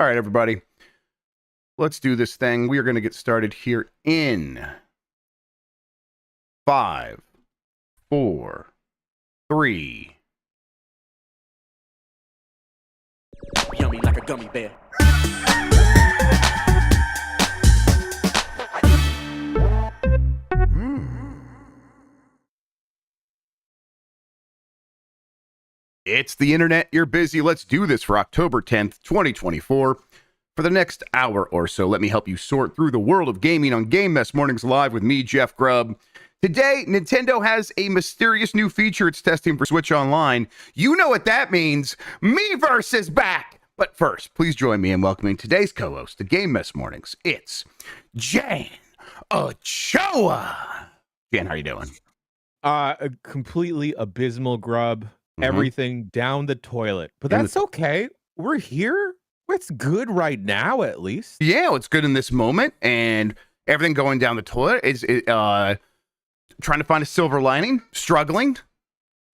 All right, everybody. Let's do this thing. We are going to get started here in 5, 4, 3. Yummy like a gummy bear. It's the internet. You're busy. Let's do this for October 10th, 2024. For the next hour or so, let me help you sort through the world of gaming on Game Mess Mornings Live with me, Jeff Grubb. Today, Nintendo has a mysterious new feature it's testing for Switch Online. You know what that means. Miiverse is back. But first, please join me in welcoming today's co-host to Game Mess Mornings. It's Jan Ochoa. Jan, how are you doing? A completely abysmal, Grubb. Everything down the toilet. But that's okay. We're here. It's good right now, at least. Yeah, it's good in this moment, and everything going down the toilet is trying to find a silver lining, struggling.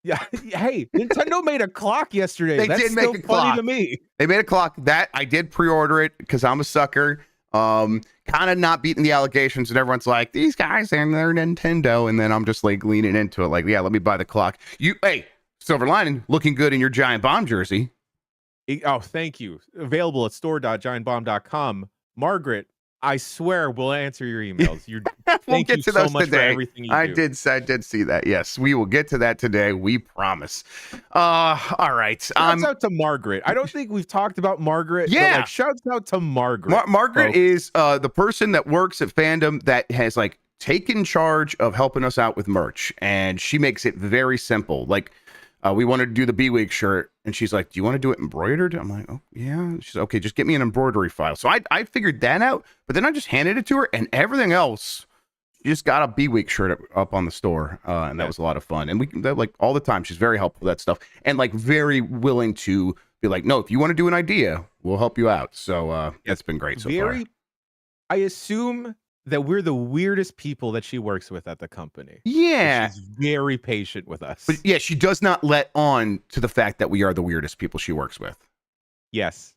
Yeah. Hey, Nintendo made a clock yesterday. They That's did still make a funny clock to me. They made a clock that I did pre-order it because I'm a sucker. Kind of not beating the allegations, and everyone's like, these guys and they're Nintendo, and then I'm just like leaning into it, like, yeah, let me buy the clock. Hey, silver lining, looking good in your Giant Bomb jersey. Oh, thank you. Available at store.giantbomb.com. Margaret, I swear we'll answer your emails. We'll get to those so much today. for everything you do. I did see that. Yes, we will get to that today. We promise. All right. Shouts out to Margaret. I don't think we've talked about Margaret. Yeah. But, like, shouts out to Margaret. Margaret is the person that works at Fandom that has like taken charge of helping us out with merch, and she makes it very simple. Like, we wanted to do the B-Week shirt, and she's like, do you want to do it embroidered? I'm like, oh, yeah. She's like, okay, just get me an embroidery file. So I figured that out, but then I just handed it to her, and everything else, she just got a B-Week shirt up on the store, and that was a lot of fun. And like all the time, she's very helpful with that stuff, and like very willing to be like, no, if you want to do an idea, we'll help you out. So that's been great so far. I assume that we're the weirdest people that she works with at the company. Yeah. She's very patient with us. But yeah, she does not let on to the fact that we are the weirdest people she works with. Yes.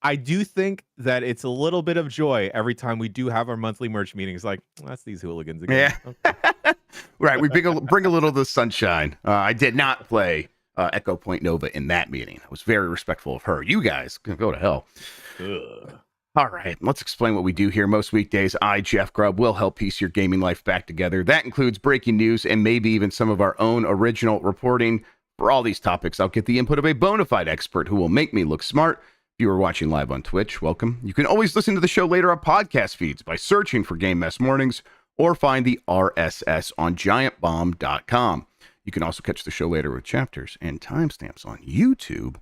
I do think that it's a little bit of joy every time we do have our monthly merch meetings. Like, that's these hooligans again. Yeah. Okay. Right. We bring a little of the sunshine. I did not play Echo Point Nova in that meeting. I was very respectful of her. You guys can go to hell. Ugh. All right, let's explain what we do here. Most weekdays, I, Jeff Grubb, will help piece your gaming life back together. That includes breaking news and maybe even some of our own original reporting. For all these topics, I'll get the input of a bona fide expert who will make me look smart. If you are watching live on Twitch, welcome. You can always listen to the show later on podcast feeds by searching for Game Mess Mornings or find the RSS on giantbomb.com. You can also catch the show later with chapters and timestamps on YouTube.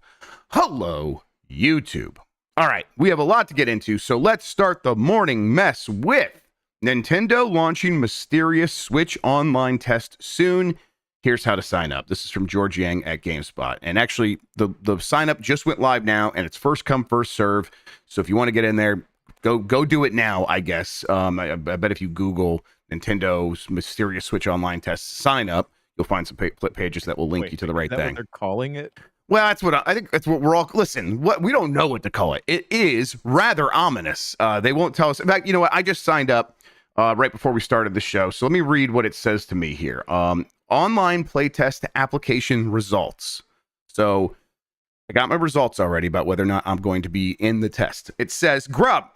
Hello, YouTube. All right, we have a lot to get into, so let's start the morning mess with Nintendo launching mysterious Switch Online test soon. Here's how to sign up. This is from George Yang at GameSpot. And actually, the sign up just went live now, and it's first come, first serve. So if you want to get in there, go do it now, I guess. I bet if you Google Nintendo's mysterious Switch Online test sign up, you'll find some pages that will link you to the right is that thing. What they're calling it? Well, that's what I think. That's what we're all. Listen, what we don't know what to call it. It is rather ominous. They won't tell us. In fact, you know what? I just signed up right before we started the show. So let me read what it says to me here. Online playtest application results. So I got my results already about whether or not I'm going to be in the test. It says Grubb,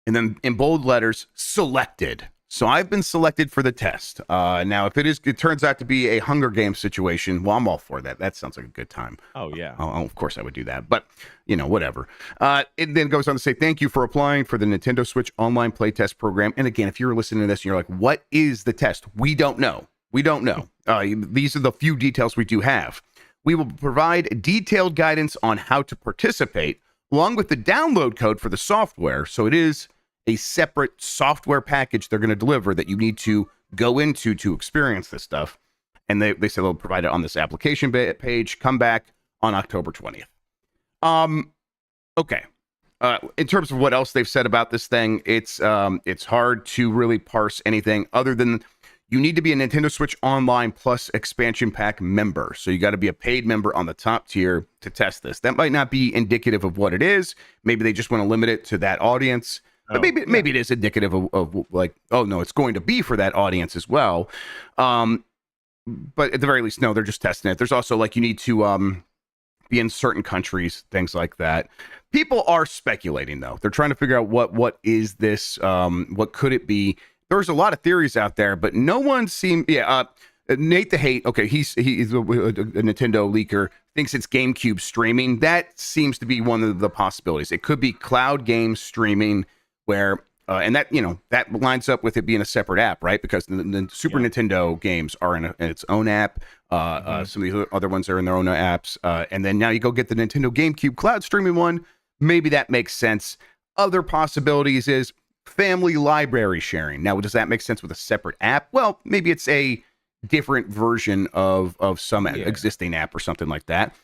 and then in bold letters, selected. So I've been selected for the test. Now, if it turns out to be a Hunger Games situation, well, I'm all for that. That sounds like a good time. Oh, yeah. Of course I would do that. But, whatever. It then goes on to say, thank you for applying for the Nintendo Switch Online Playtest Program. And again, if you're listening to this and you're like, what is the test? We don't know. These are the few details we do have. We will provide detailed guidance on how to participate, along with the download code for the software. So it is a separate software package they're going to deliver that you need to go into to experience this stuff. And they say they'll provide it on this application page. Come back on October 20th. Okay. In terms of what else they've said about this thing, it's hard to really parse anything other than you need to be a Nintendo Switch Online Plus expansion pack member. So you got to be a paid member on the top tier to test this. That might not be indicative of what it is. Maybe they just want to limit it to that audience. But maybe it is indicative of like, oh no, it's going to be for that audience as well. But at the very least, no, they're just testing it. There's also like you need to be in certain countries, things like that. People are speculating though. They're trying to figure out what is this? What could it be? There's a lot of theories out there, but no one seemed. Yeah, Nate the Hate. Okay, he's a Nintendo leaker. Thinks it's GameCube streaming. That seems to be one of the possibilities. It could be cloud game streaming, where and that that lines up with it being a separate app, right? Because the Super Nintendo games are in its own app. Some of the other ones are in their own apps, and then now you go get the Nintendo GameCube cloud streaming one. Maybe that makes sense. Other possibilities is family library sharing. Now, does that make sense with a separate app? Well, maybe it's a different version of some existing app or something like that.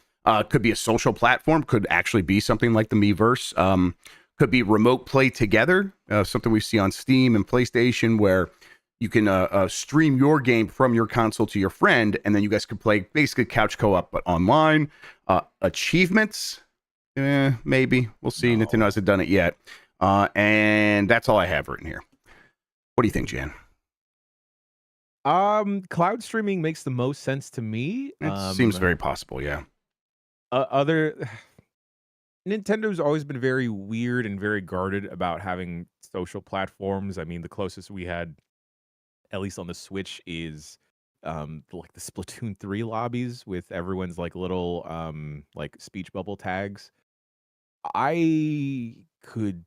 Could be a social platform. Could actually be something like the Miiverse. Could be remote play together. Something we see on Steam and PlayStation, where you can stream your game from your console to your friend, and then you guys could play basically couch co-op, but online. Achievements, maybe. We'll see. No. Nintendo hasn't done it yet. And that's all I have written here. What do you think, Jan? Cloud streaming makes the most sense to me. It seems very possible, yeah. Nintendo's always been very weird and very guarded about having social platforms. I mean, the closest we had, at least on the Switch, is like the Splatoon 3 lobbies with everyone's like little like speech bubble tags. I could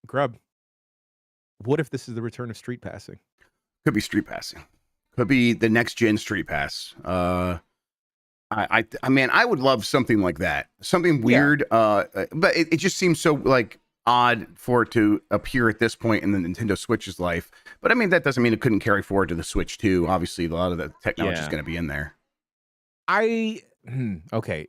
Grubb, what if this is the return of street passing? Could be street passing. Could be the next gen street pass. I mean, I would love something like that. Something weird. But it just seems so like odd for it to appear at this point in the Nintendo Switch's life. But I mean, that doesn't mean it couldn't carry forward to the Switch too. Obviously, a lot of the technology is going to be in there. Okay.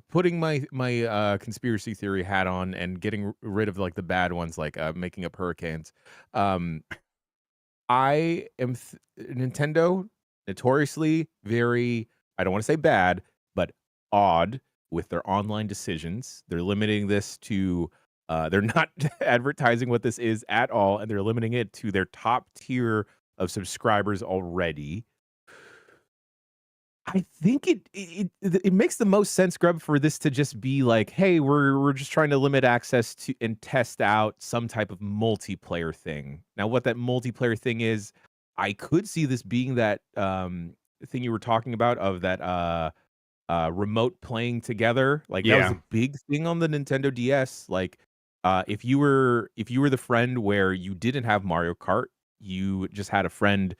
Putting my conspiracy theory hat on and getting rid of like the bad ones, like making up hurricanes. I am Nintendo notoriously very, I don't want to say bad, but odd with their online decisions. They're limiting this to they're not advertising what this is at all, and they're limiting it to their top tier of subscribers already. I think it makes the most sense, Grubb, for this to just be like, hey, we're just trying to limit access to and test out some type of multiplayer thing. Now, what that multiplayer thing is, I could see this being that thing you were talking about of that remote playing together. Like that was a big thing on the Nintendo DS. Like if you were the friend where you didn't have Mario Kart, you just had a friend,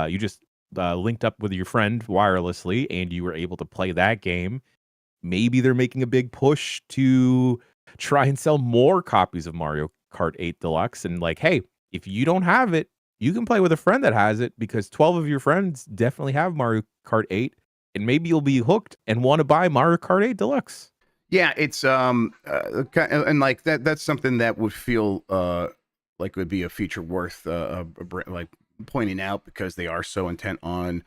you just linked up with your friend wirelessly and you were able to play that game. Maybe they're making a big push to try and sell more copies of Mario Kart 8 Deluxe, and like, hey, if you don't have it, you can play with a friend that has it, because 12 of your friends definitely have Mario Kart 8, and maybe you'll be hooked and want to buy Mario Kart 8 Deluxe. Yeah, it's and like that's something that would feel like it would be a feature worth like pointing out, because they are so intent on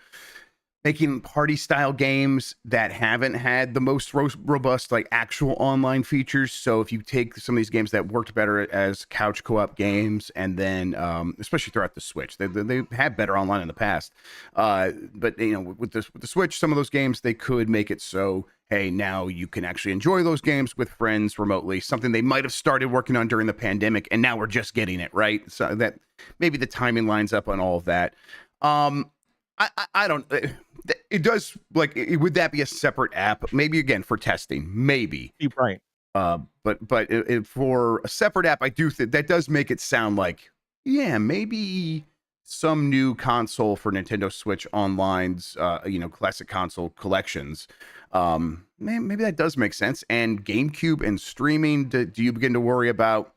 making party style games that haven't had the most robust like actual online features. So if you take some of these games that worked better as couch co-op games, and then especially throughout the Switch, they had better online in the past, but you know, with the Switch, some of those games, they could make it so, hey, now you can actually enjoy those games with friends remotely, something they might have started working on during the pandemic, and now we're just getting it right. So that maybe the timing lines up on all of that. I don't. It does, like, would that be a separate app? Maybe, again, for testing, maybe. You're right. But for a separate app, I do think that does make it sound like, yeah, maybe some new console for Nintendo Switch Online's, classic console collections. Maybe that does make sense. And GameCube and streaming, do you begin to worry about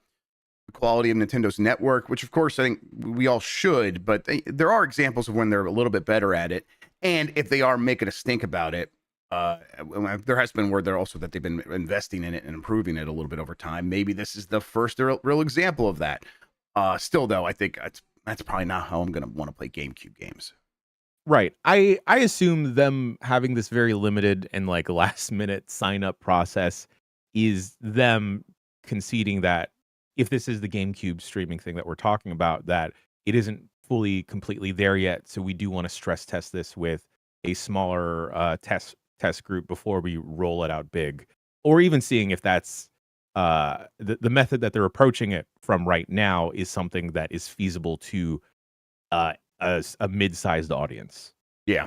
the quality of Nintendo's network? Which, of course, I think we all should, but there are examples of when they're a little bit better at it. And if they are making a stink about it, there has been word there also that they've been investing in it and improving it a little bit over time. Maybe this is the first real example of that. Still, though, I think that's probably not how I'm going to want to play GameCube games. Right. I assume them having this very limited and like last minute sign up process is them conceding that if this is the GameCube streaming thing that we're talking about, that it isn't fully completely there yet. So we do want to stress test this with a smaller test group before we roll it out big, or even seeing if that's the method that they're approaching it from right now is something that is feasible to uh, a mid-sized audience. Yeah.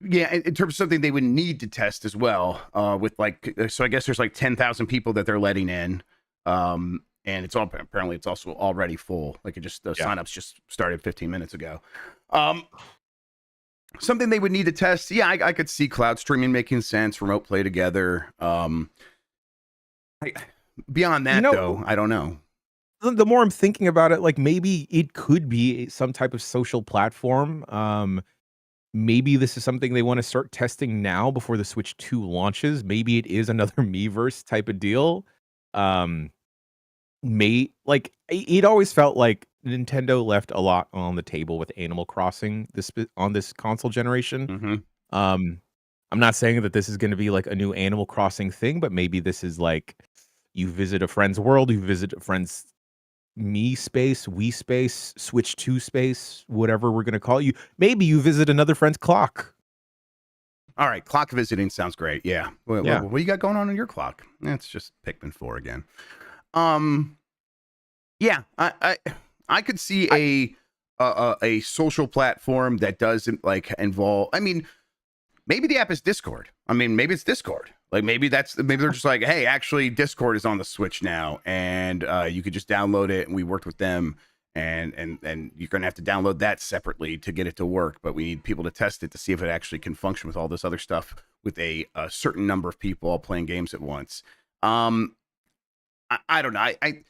Yeah, in terms of something they would need to test as well, with like, so I guess there's like 10,000 people that they're letting in, and it's all apparently it's also already full. Like it just the signups just started 15 minutes ago. Something they would need to test. Yeah, I could see cloud streaming making sense, remote play together. Beyond that, though, I don't know. The more I'm thinking about it, like maybe it could be some type of social platform. Maybe this is something they want to start testing now before the Switch 2 launches. Maybe it is another Miiverse type of deal. It always felt like Nintendo left a lot on the table with Animal Crossing on this console generation. Mm-hmm. I'm not saying that this is going to be like a new Animal Crossing thing, but maybe this is like you visit a friend's world, you visit a friend's Wii space, Switch 2 space, whatever we're going to call you. Maybe you visit another friend's clock. All right, clock visiting sounds great. Yeah. What do you got going on your clock? It's just Pikmin 4 again. Yeah, I could see a social platform that doesn't like involve. I mean, maybe the app is Discord. I mean, maybe it's Discord. Like maybe they're just like, hey, actually, Discord is on the Switch now, and you could just download it. And we worked with them, and you're gonna have to download that separately to get it to work. But we need people to test it to see if it actually can function with all this other stuff with a certain number of people all playing games at once. I don't know. I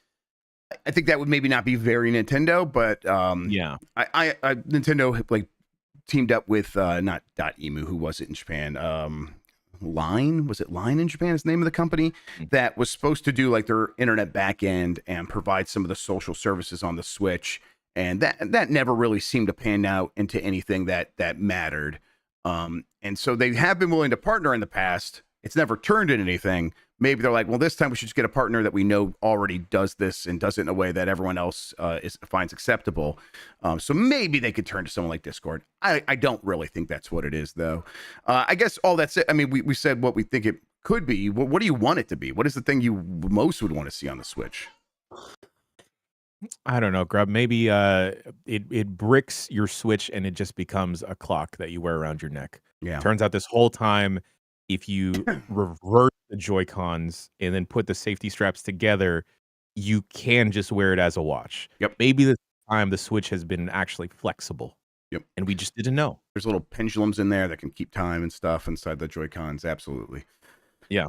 think that would maybe not be very Nintendo, but I Nintendo like teamed up with not .emu, who was it in Japan? Line, was it Line in Japan is the name of the company that was supposed to do like their internet backend and provide some of the social services on the Switch, and that never really seemed to pan out into anything that mattered. And so they have been willing to partner in the past. It's never turned into anything. Maybe they're like, well, this time we should just get a partner that we know already does this and does it in a way that everyone else finds acceptable. So maybe they could turn to someone like Discord. I don't really think that's what it is, though. I guess all that's it. I mean, we said what we think it could be. What do you want it to be? What is the thing you most would want to see on the Switch? I don't know, Grubb. Maybe it bricks your Switch and it just becomes a clock that you wear around your neck. Yeah. Turns out this whole time, if you revert the Joy-Cons and then put the safety straps together, you can just wear it as a watch. Yep. Maybe this time the Switch has been actually flexible. Yep. And we just didn't know. There's little pendulums in there that can keep time and stuff inside the Joy-Cons. Absolutely. Yeah.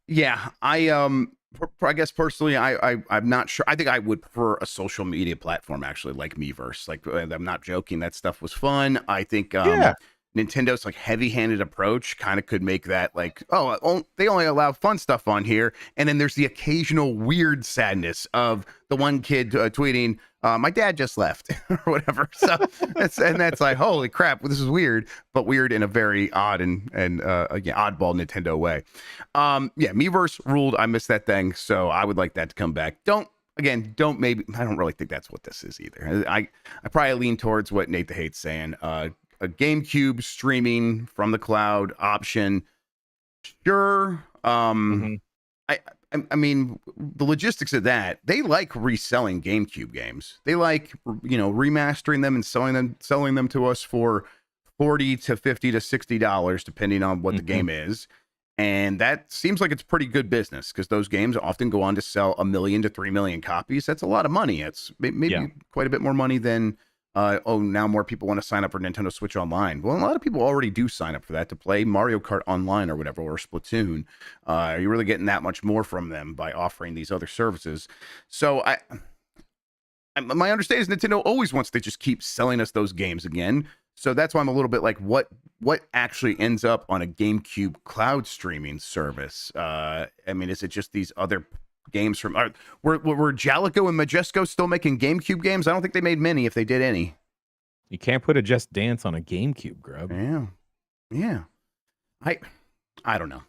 Yeah. I guess personally, I'm not sure. I think I would prefer a social media platform actually, like Miiverse. Like I'm not joking. That stuff was fun. I think Nintendo's like heavy-handed approach kind of could make that like, they only allow fun stuff on here, and then there's the occasional weird sadness of the one kid tweeting, "My dad just left" or whatever. So that's like, holy crap, this is weird, but weird in a very odd and oddball Nintendo way. Miiverse ruled. I missed that thing, so I would like that to come back. I don't really think that's what this is either. I probably lean towards what Nate the Hate's saying. A GameCube streaming from the cloud option. Sure. I mean, the logistics of that, they like reselling GameCube games. They like, remastering them and selling them to us for $40 to $50 to $60, depending on what the game is. And that seems like it's pretty good business because those games often go on to sell 1 million to 3 million copies. That's a lot of money. It's maybe quite a bit more money than now more people want to sign up for Nintendo Switch Online. Well, a lot of people already do sign up for that to play Mario Kart Online or whatever, or Splatoon. Are you really getting that much more from them by offering these other services? So my understanding is Nintendo always wants to just keep selling us those games again. So that's why I'm a little bit like, what actually ends up on a GameCube cloud streaming service? I mean, is it just these other games from were Jalico and Majesco still making GameCube games? I don't think they made many, if they did any. You can't put a Just Dance on a GameCube, Grubb. Yeah. I don't know.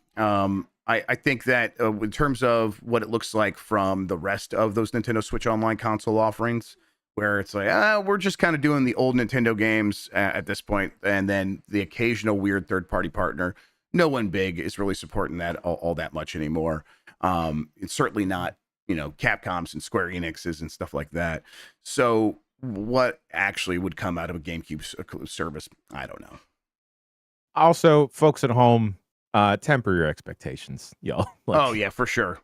I think that in terms of what it looks like from the rest of those Nintendo Switch Online console offerings, where it's like, we're just kind of doing the old Nintendo games at this point, and then the occasional weird third-party partner. No one big is really supporting that all that much anymore. It's certainly not, Capcom's and Square Enix's and stuff like that. So what actually would come out of a GameCube service? I don't know. Also, folks at home, temper your expectations, y'all. Oh yeah, for sure.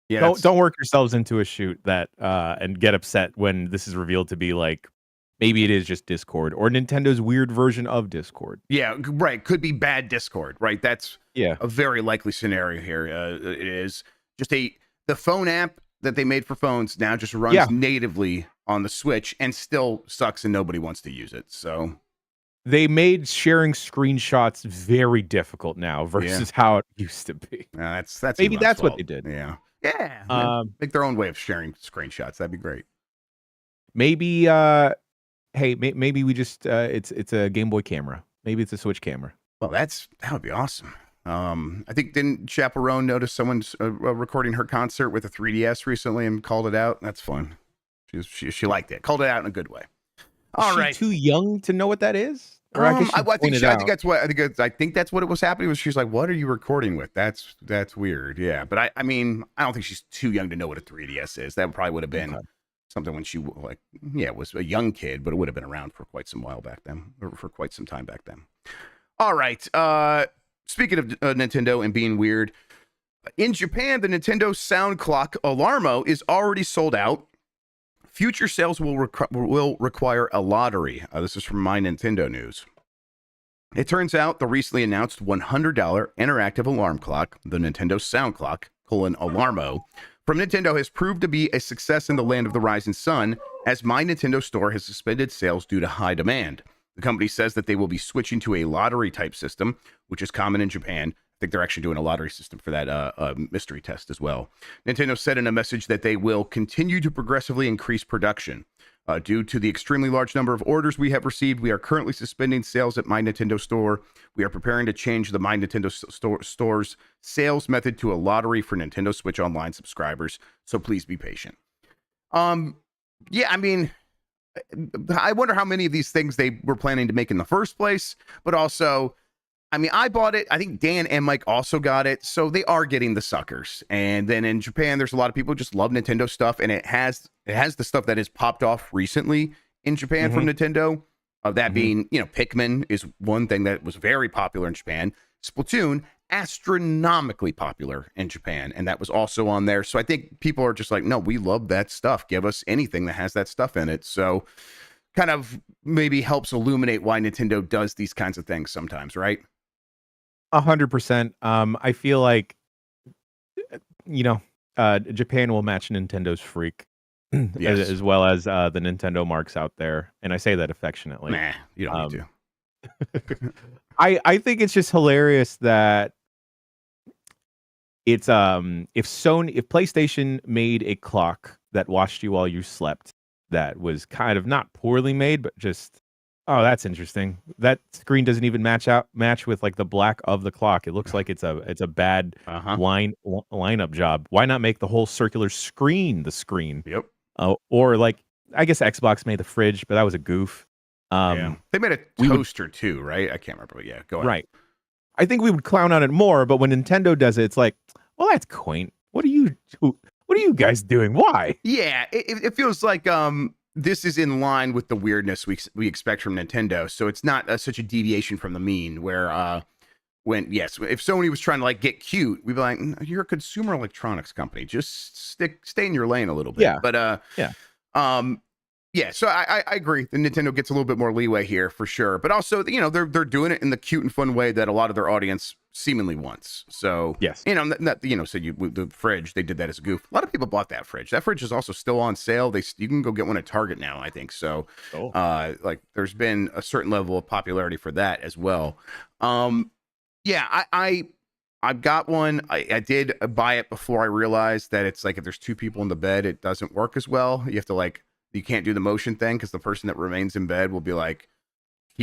Yeah, don't work yourselves into a shoot that and get upset when this is revealed to be like maybe it is just Discord or Nintendo's weird version of Discord. Yeah, right. Could be bad Discord, right? That's a very likely scenario here. It is just the phone app that they made for phones now just runs natively on the Switch and still sucks and nobody wants to use it. So they made sharing screenshots very difficult now versus how it used to be. That's maybe Elon's that's fault. what they did. Yeah. Make their own way of sharing screenshots. That'd be great. Maybe maybe we just it's a Game Boy camera. Maybe it's a Switch camera. Well, that would be awesome. I think didn't Chaperone notice someone's recording her concert with a 3DS recently and called it out? That's fun. She liked it. Called it out in a good way. All right. Is she too young to know what that is? Or I think that's what it was happening. Was she's like, "What are you recording with?" That's weird. Yeah, but I mean, I don't think she's too young to know what a 3DS is. That probably would have been something when she was a young kid, but it would have been around for quite some while back then, or for quite some time back then. All right. Speaking of Nintendo and being weird, in Japan, the Nintendo Sound Clock Alarmo is already sold out. Future sales will require a lottery. This is from My Nintendo News. It turns out the recently announced $100 interactive alarm clock, the Nintendo Sound Clock, Alarmo, from Nintendo has proved to be a success in the land of the rising sun, as My Nintendo Store has suspended sales due to high demand. The company says that they will be switching to a lottery-type system, which is common in Japan. I think they're actually doing a lottery system for that mystery test as well. Nintendo said in a message that they will continue to progressively increase production. Due to the extremely large number of orders we have received, we are currently suspending sales at My Nintendo Store. We are preparing to change the My Nintendo Store's sales method to a lottery for Nintendo Switch Online subscribers, so please be patient. Yeah, I mean, I wonder how many of these things they were planning to make in the first place, but also, I mean, I bought it. I think Dan and Mike also got it. So they are getting the suckers. And then in Japan, there's a lot of people who just love Nintendo stuff. And it has the stuff that has popped off recently in Japan from Nintendo. That being, Pikmin is one thing that was very popular in Japan. Splatoon, astronomically popular in Japan. And that was also on there. So I think people are just like, no, we love that stuff. Give us anything that has that stuff in it. So kind of maybe helps illuminate why Nintendo does these kinds of things sometimes, right? 100%. I feel like, Japan will match Nintendo's freak as well as the Nintendo marks out there. And I say that affectionately. Nah, you don't need to. I think it's just hilarious that it's if PlayStation made a clock that watched you while you slept that was kind of not poorly made, but just, oh, that's interesting. That screen doesn't even match with like the black of the clock. It looks like it's a bad lineup job. Why not make the whole circular screen the screen? Yep. Or like, I guess Xbox made the fridge, but that was a goof. They made a toaster too, right? I can't remember, but yeah, go ahead. Right. I think we would clown on it more, but when Nintendo does it, it's like, well, that's quaint. What are you guys doing? Why? Yeah, it feels like this is in line with the weirdness we expect from Nintendo. So it's not such a deviation from the mean. Where if Sony was trying to like get cute, we'd be like, you're a consumer electronics company. Just stay in your lane a little bit. Yeah. But yeah. So I agree. The Nintendo gets a little bit more leeway here for sure. But also, they're doing it in the cute and fun way that a lot of their audience seemingly wants. So yes, so the fridge, they did that as a goof. A lot of people bought that fridge. That fridge is also still on sale. You can go get one at Target now, I think. So like there's been a certain level of popularity for that as well. Yeah, I've got one. I did buy it before I realized that it's like if there's two people in the bed, it doesn't work as well. You have to you can't do the motion thing because the person that remains in bed will be like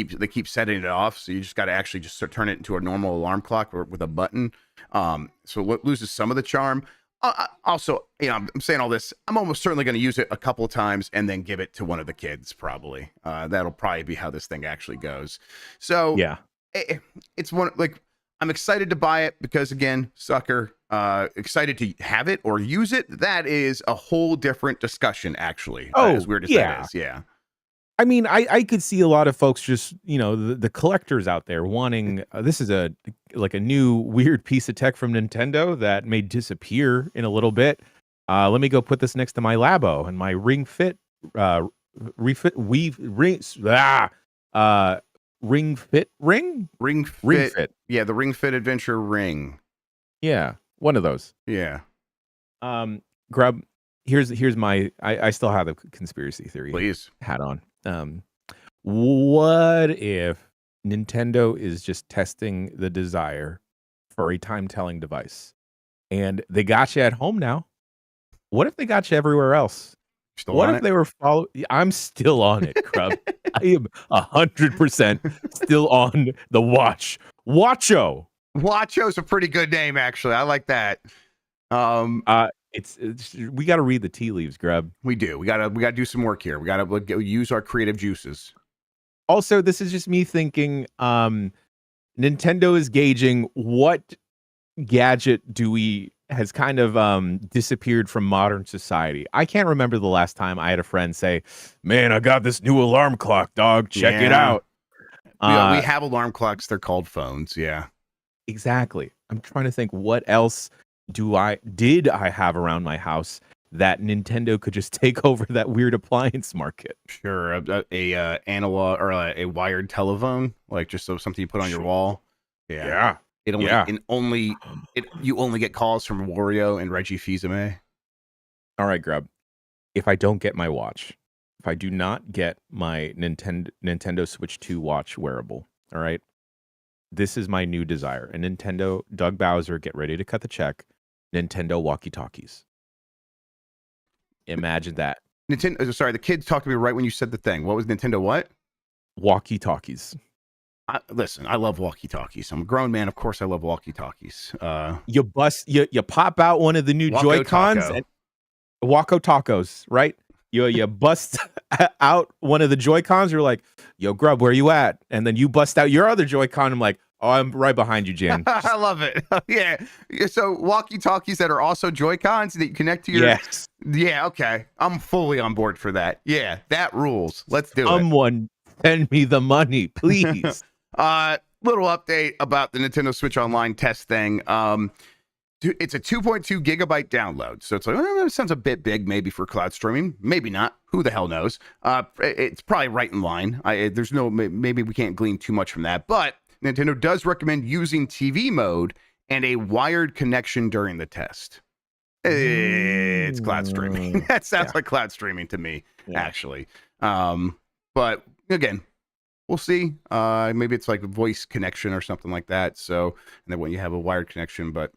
they keep setting it off, so you just got to actually just turn it into a normal alarm clock with a button. So it loses some of the charm. Also, I'm saying all this, I'm almost certainly going to use it a couple of times and then give it to one of the kids, probably. That'll probably be how this thing actually goes. So Yeah. It's one, like, I'm excited to buy it because, again, sucker, excited to have it or use it. That is a whole different discussion, actually. As weird as that is. Yeah. I mean, I could see a lot of folks just, the collectors out there wanting, this is a new weird piece of tech from Nintendo that may disappear in a little bit. Let me go put this next to my Labo and my Ring Fit, Ring Fit Fit. Yeah, the Ring Fit Adventure Ring. Yeah, one of those. Yeah. Grubb, here's my, I still have a conspiracy theory. Please. Hat on. What if Nintendo is just testing the desire for a time-telling device, and they got you at home now? What if they got you everywhere else? What if they were following? I'm still on it, Grubb. I am 100% still on the watch. Watcho. Watcho's a pretty good name, actually. I like that. It's we got to read the tea leaves, Grubb. We do. We gotta do some work here. We gotta use our creative juices. Also, this is just me thinking. Nintendo is gauging what gadget has kind of disappeared from modern society. I can't remember the last time I had a friend say, "Man, I got this new alarm clock, dog. Check it out." We have alarm clocks. They're called phones. Yeah, exactly. I'm trying to think what else did I have around my house that Nintendo could just take over that weird appliance market. Sure, a analog or a wired telephone, like just something you put on your wall. Yeah. You only get calls from Wario and Reggie Fils-Aimé. All right, Grubb. If I don't get my watch, if I do not get my Nintendo Switch 2 watch wearable, all right, this is my new desire. A Nintendo, Doug Bowser, get ready to cut the check. Nintendo walkie-talkies. Imagine that. Sorry, the kids talked to me right when you said the thing. What was Nintendo what? Walkie-talkies. Listen, I love walkie-talkies. I'm a grown man. Of course I love walkie-talkies. You pop out one of the new Joy-Cons and Waco Tacos, right? You bust out one of the Joy-Cons. You're like, yo, Grubb, where you at? And then you bust out your other Joy-Con. I'm like, oh, I'm right behind you, Jan. I love it. Yeah. So walkie-talkies that are also Joy-Cons that you connect to your... Yes. Yeah, okay. I'm fully on board for that. Yeah, that rules. Let's do it. Someone send me the money, please. Little update about the Nintendo Switch Online test thing. It's a 2.2 gigabyte download. So it's like, it sounds a bit big maybe for cloud streaming. Maybe not. Who the hell knows? It's probably right in line. Maybe we can't glean too much from that. But Nintendo does recommend using TV mode and a wired connection during the test. It's cloud streaming. That sounds like cloud streaming to me, actually. But again, we'll see. Maybe it's like a voice connection or something like that. So, and then when you have a wired connection, but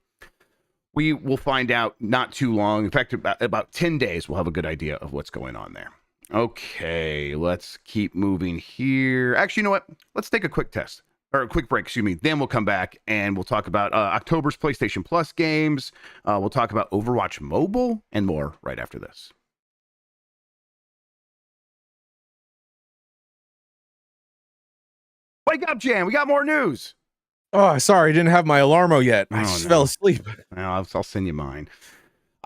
we will find out not too long. In fact, about 10 days, we'll have a good idea of what's going on there. Okay, let's keep moving here. Actually, you know what? Let's take a quick break, excuse me. Then we'll come back and we'll talk about October's PlayStation Plus games. We'll talk about Overwatch Mobile and more right after this. Wake up, Jan. We got more news. Oh, sorry. I didn't have my Alarmo yet. I just fell asleep. I'll send you mine.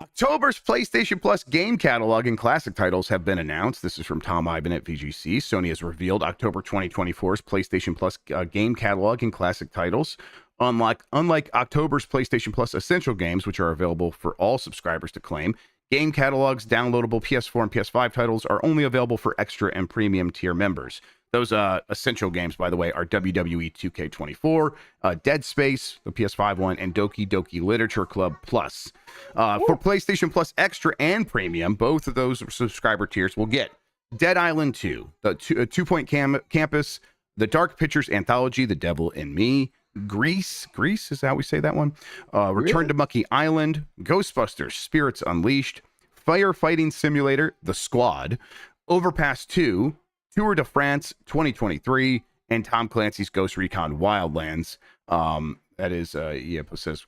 October's PlayStation Plus game catalog and classic titles have been announced. This is from Tom Ivan at VGC. Sony has revealed October 2024's PlayStation Plus game catalog and classic titles. Unlike October's PlayStation Plus Essential games, which are available for all subscribers to claim, game catalogs, downloadable PS4 and PS5 titles are only available for extra and premium tier members. Those essential games, by the way, are WWE 2K24, Dead Space, the PS5 one, and Doki Doki Literature Club Plus. For PlayStation Plus Extra and Premium, both of those subscriber tiers will get Dead Island 2, the Two Point Campus, the Dark Pictures Anthology, The Devil in Me, Grease is how we say that one, Return to Mucky Island, Ghostbusters Spirits Unleashed, Firefighting Simulator, The Squad, Overpass 2, Tour de France 2023, and Tom Clancy's Ghost Recon Wildlands. That is, it says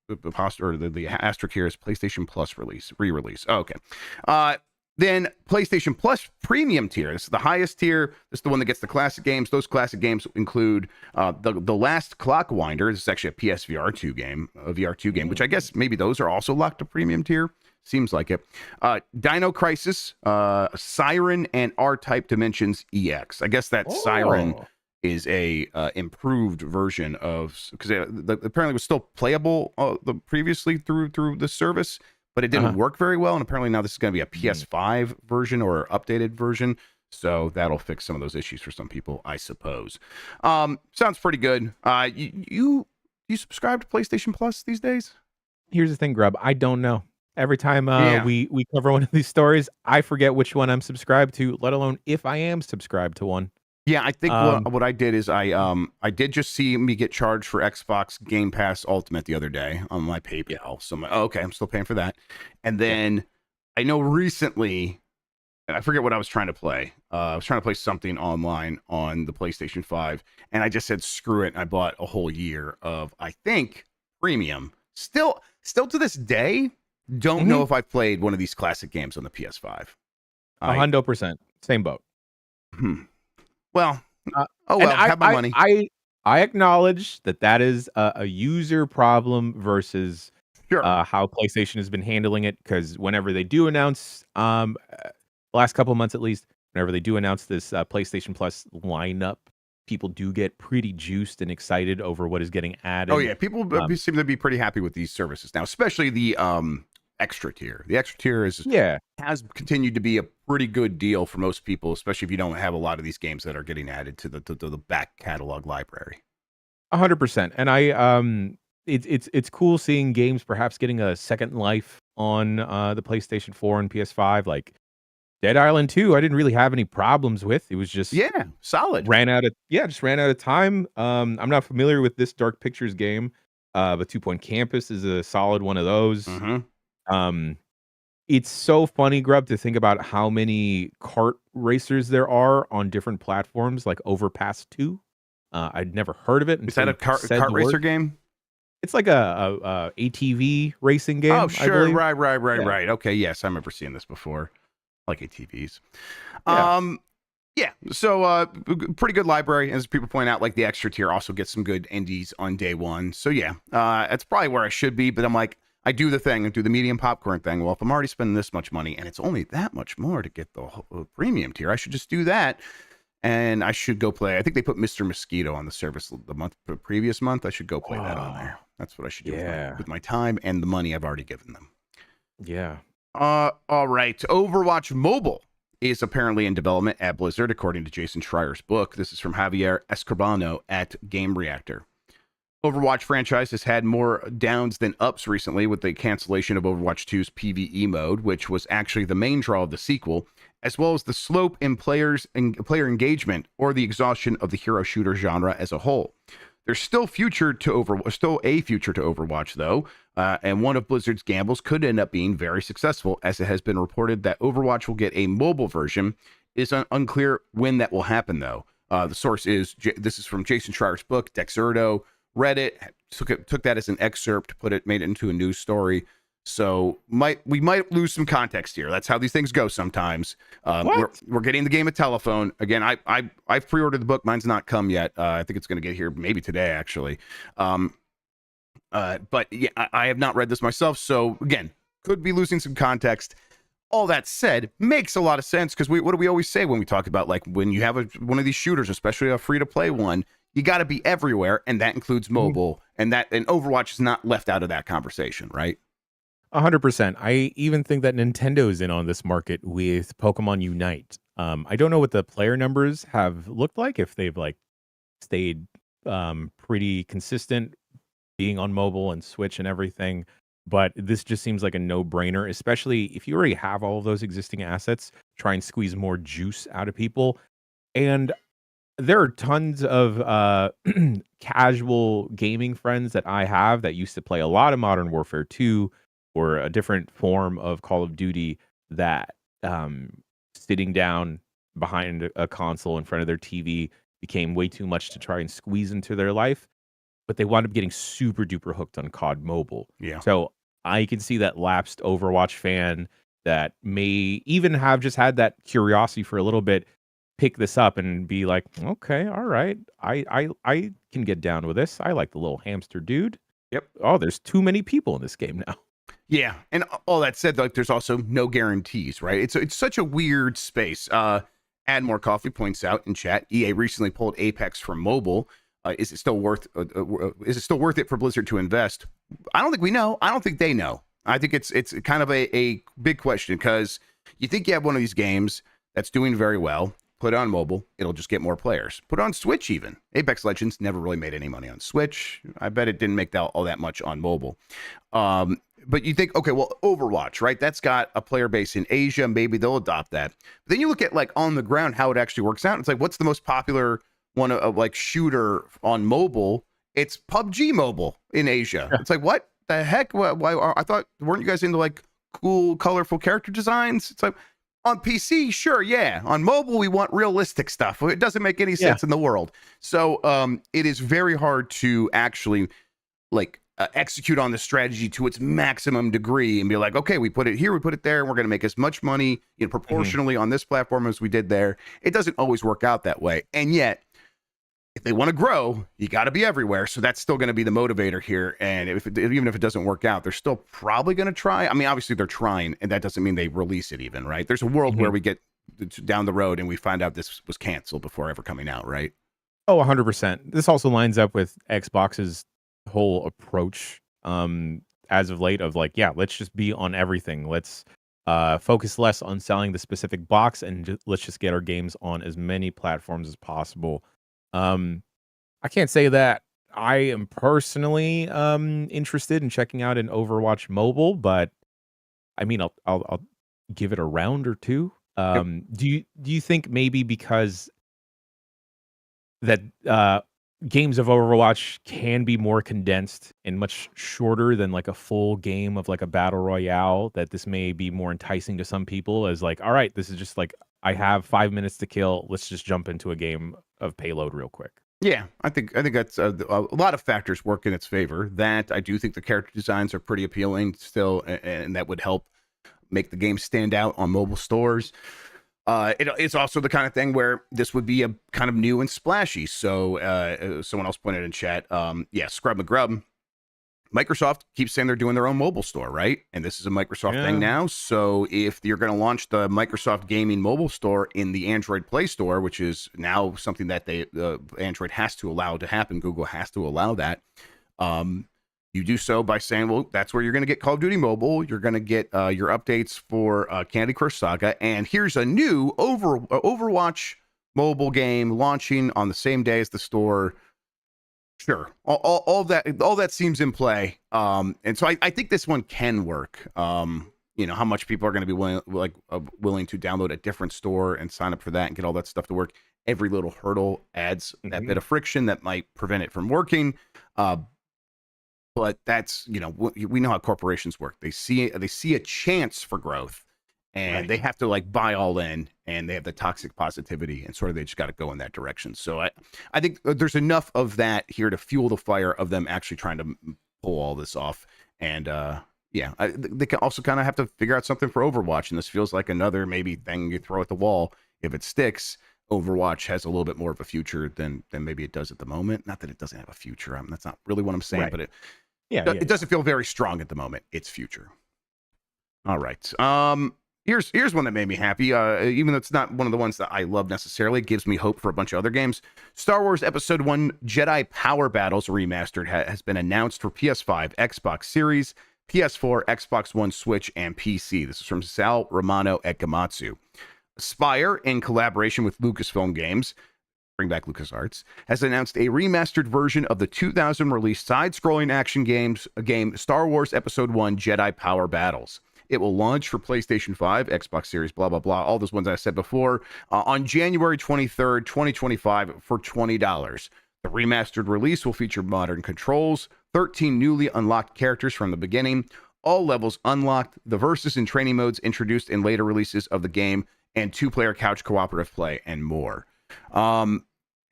the asterisk here is PlayStation Plus re-release. Oh, okay. Then PlayStation Plus Premium tier. This is the highest tier. This is the one that gets the classic games. Those classic games include the Last Clockwinder. This is actually a PSVR 2 game, a VR2 game, which I guess maybe those are also locked to premium tier. Seems like it. Dino Crisis, Siren, and R-Type Dimensions EX. I guess that Siren is a improved version of, because apparently it was still playable previously through the service, but it didn't work very well. And apparently now this is going to be a PS5 version or updated version. So that'll fix some of those issues for some people, I suppose. Sounds pretty good. You subscribe to PlayStation Plus these days? Here's the thing, Grubb. I don't know. Every time we cover one of these stories, I forget which one I'm subscribed to, let alone if I am subscribed to one. Yeah, I think what I did is I did just see me get charged for Xbox Game Pass Ultimate the other day on my PayPal. Yeah. So okay, I'm still paying for that. And then I know recently, I forget what I was trying to play. I was trying to play something online on the PlayStation 5, and I just said screw it. And I bought a whole year of, I think, premium. Still to this day, don't know if I've played one of these classic games on the PS5. 100%. Same boat. Well, have my money. I acknowledge that is a user problem versus how PlayStation has been handling it. Because whenever they do announce, last couple of months at least, whenever they do announce this PlayStation Plus lineup, people do get pretty juiced and excited over what is getting added. Oh yeah, people seem to be pretty happy with these services now, especially the extra tier. The extra tier has continued to be a pretty good deal for most people, especially if you don't have a lot of these games that are getting added to the back catalog library. 100%. And it's cool seeing games perhaps getting a second life on the PlayStation 4 and PS5. Like Dead Island 2, I didn't really have any problems with. It was just solid. Just ran out of time. I'm not familiar with this Dark Pictures game, but 2 Point Campus is a solid one of those. It's so funny, Grubb, to think about how many kart racers there are on different platforms, like Overpass 2. I'd never heard of it. Is that a kart racer game? It's like a ATV racing game. Oh, sure. Right. Okay, yes, I remember seeing this before. Like ATVs. So pretty good library, as people point out. Like the extra tier also gets some good indies on day one. So that's probably where I should be, but I'm like, I do the thing and do the medium popcorn thing. Well, if I'm already spending this much money and it's only that much more to get the premium tier, I should just do that. And I should go play. I think they put Mr. Mosquito on the service the previous month. I should go play that on there. That's what I should do with my time and the money I've already given them. Yeah. All right. Overwatch Mobile is apparently in development at Blizzard, according to Jason Schreier's book. This is from Javier Escribano at Game Reactor. Overwatch franchise has had more downs than ups recently with the cancellation of Overwatch 2's PvE mode, which was actually the main draw of the sequel, as well as the slope in player engagement or the exhaustion of the hero shooter genre as a whole. There's still a future to Overwatch, though, and one of Blizzard's gambles could end up being very successful, as it has been reported that Overwatch will get a mobile version. It is unclear when that will happen, though. The source is this is from Jason Schreier's book. Dexerto read it, took that as an excerpt, made it into a news story. So we might lose some context here. That's how these things go sometimes. We're getting the game at Telephone again. I've pre-ordered the book. Mine's not come yet. I think it's going to get here maybe today, actually. But yeah, I have not read this myself. So again, could be losing some context. All that said, makes a lot of sense, because what do we always say when we talk about, like, when you have one of these shooters, especially a free-to-play one, you got to be everywhere, and that includes mobile, and Overwatch is not left out of that conversation, right? 100%. I even think that Nintendo is in on this market with Pokemon Unite. I don't know what the player numbers have looked like, if they've stayed pretty consistent being on mobile and Switch and everything, but this just seems like a no-brainer, especially if you already have all of those existing assets. Try and squeeze more juice out of people. And there are tons of casual gaming friends that I have that used to play a lot of Modern Warfare 2 or a different form of Call of Duty, that sitting down behind a console in front of their TV became way too much to try and squeeze into their life, but they wound up getting super duper hooked on COD Mobile. Yeah. So I can see that lapsed Overwatch fan that may even have just had that curiosity for a little bit pick this up and be like, okay, all right, I can get down with this. I like the little hamster dude. Yep. Oh, there's too many people in this game now. Yeah, and all that said, like, there's also no guarantees, right? It's such a weird space. Add More Coffee points out in chat, EA recently pulled Apex from mobile. Is it still worth it for Blizzard to invest? I don't think we know. I don't think they know. I think it's kind of a big question, because you think you have one of these games that's doing very well, put it on mobile, it'll just get more players. Put it on Switch even. Apex Legends never really made any money on Switch. I bet it didn't make all that much on mobile. But you think, okay, well, Overwatch, right? That's got a player base in Asia. Maybe they'll adopt that. But then you look at, like, on the ground, how it actually works out. It's like, what's the most popular one of like shooter on mobile? It's PUBG Mobile in Asia. It's like, what the heck? Why? I thought, weren't you guys into like cool, colorful character designs? It's like, on PC, sure, yeah. On mobile, we want realistic stuff. It doesn't make any sense in the world. So it is very hard to actually like execute on the strategy to its maximum degree and be like, okay, we put it here, we put it there, and we're going to make as much money, proportionally on this platform as we did there. It doesn't always work out that way. And yet, if they want to grow, you got to be everywhere. So that's still going to be the motivator here. And even if it doesn't work out, they're still probably going to try. I mean, obviously they're trying, and that doesn't mean they release it even, right? There's a world where we get down the road and we find out this was canceled before ever coming out, right? Oh, 100%. This also lines up with Xbox's whole approach as of late of like, yeah, let's just be on everything. Let's focus less on selling the specific box and let's just get our games on as many platforms as possible. I can't say that I am personally interested in checking out an Overwatch Mobile, but I mean, I'll give it a round or two. Do you think maybe because that games of Overwatch can be more condensed and much shorter than like a full game of like a battle royale, that this may be more enticing to some people as like, all right, this is just like, I have 5 minutes to kill. Let's just jump into a game of payload real quick. Yeah, I think that's a lot of factors work in its favor. That I do think the character designs are pretty appealing still, and that would help make the game stand out on mobile stores. It's also the kind of thing where this would be a kind of new and splashy. So someone else pointed in chat, Scrub McGrub. Microsoft keeps saying they're doing their own mobile store, right? And this is a Microsoft thing now. So if you're going to launch the Microsoft Gaming mobile store in the Android Play Store, which is now something that Android has to allow to happen, Google has to allow that. You do so by saying, well, that's where you're going to get Call of Duty Mobile. You're going to get your updates for Candy Crush Saga. And here's a new Overwatch mobile game launching on the same day as the store. Sure. All that seems in play. And so I think this one can work. How much people are going to be willing to download a different store and sign up for that and get all that stuff to work. Every little hurdle adds that bit of friction that might prevent it from working. But that's, we know how corporations work. They see a chance for growth, and they have to like buy all in, and they have the toxic positivity, and sort of they just got to go in that direction. So I think there's enough of that here to fuel the fire of them actually trying to pull all this off. And they can also kind of have to figure out something for Overwatch, and this feels like another maybe thing you throw at the wall. If it sticks, Overwatch has a little bit more of a future than maybe it does at the moment. Not that it doesn't have a future. That's not really what I'm saying, but it doesn't feel very strong at the moment. Its future. All right. Here's one that made me happy. Even though it's not one of the ones that I love necessarily, it gives me hope for a bunch of other games. Star Wars Episode 1 Jedi Power Battles Remastered has been announced for PS5, Xbox Series, PS4, Xbox One, Switch, and PC. This is from Sal Romano at Gamatsu. Spire, in collaboration with Lucasfilm Games, bring back LucasArts, has announced a remastered version of the 2000 release side-scrolling action game Star Wars Episode 1 Jedi Power Battles. It will launch for PlayStation 5, Xbox Series, blah, blah, blah, all those ones I said before, on January 23rd, 2025 for $20. The remastered release will feature modern controls, 13 newly unlocked characters from the beginning, all levels unlocked, the versus and training modes introduced in later releases of the game, and 2-player couch cooperative play, and more.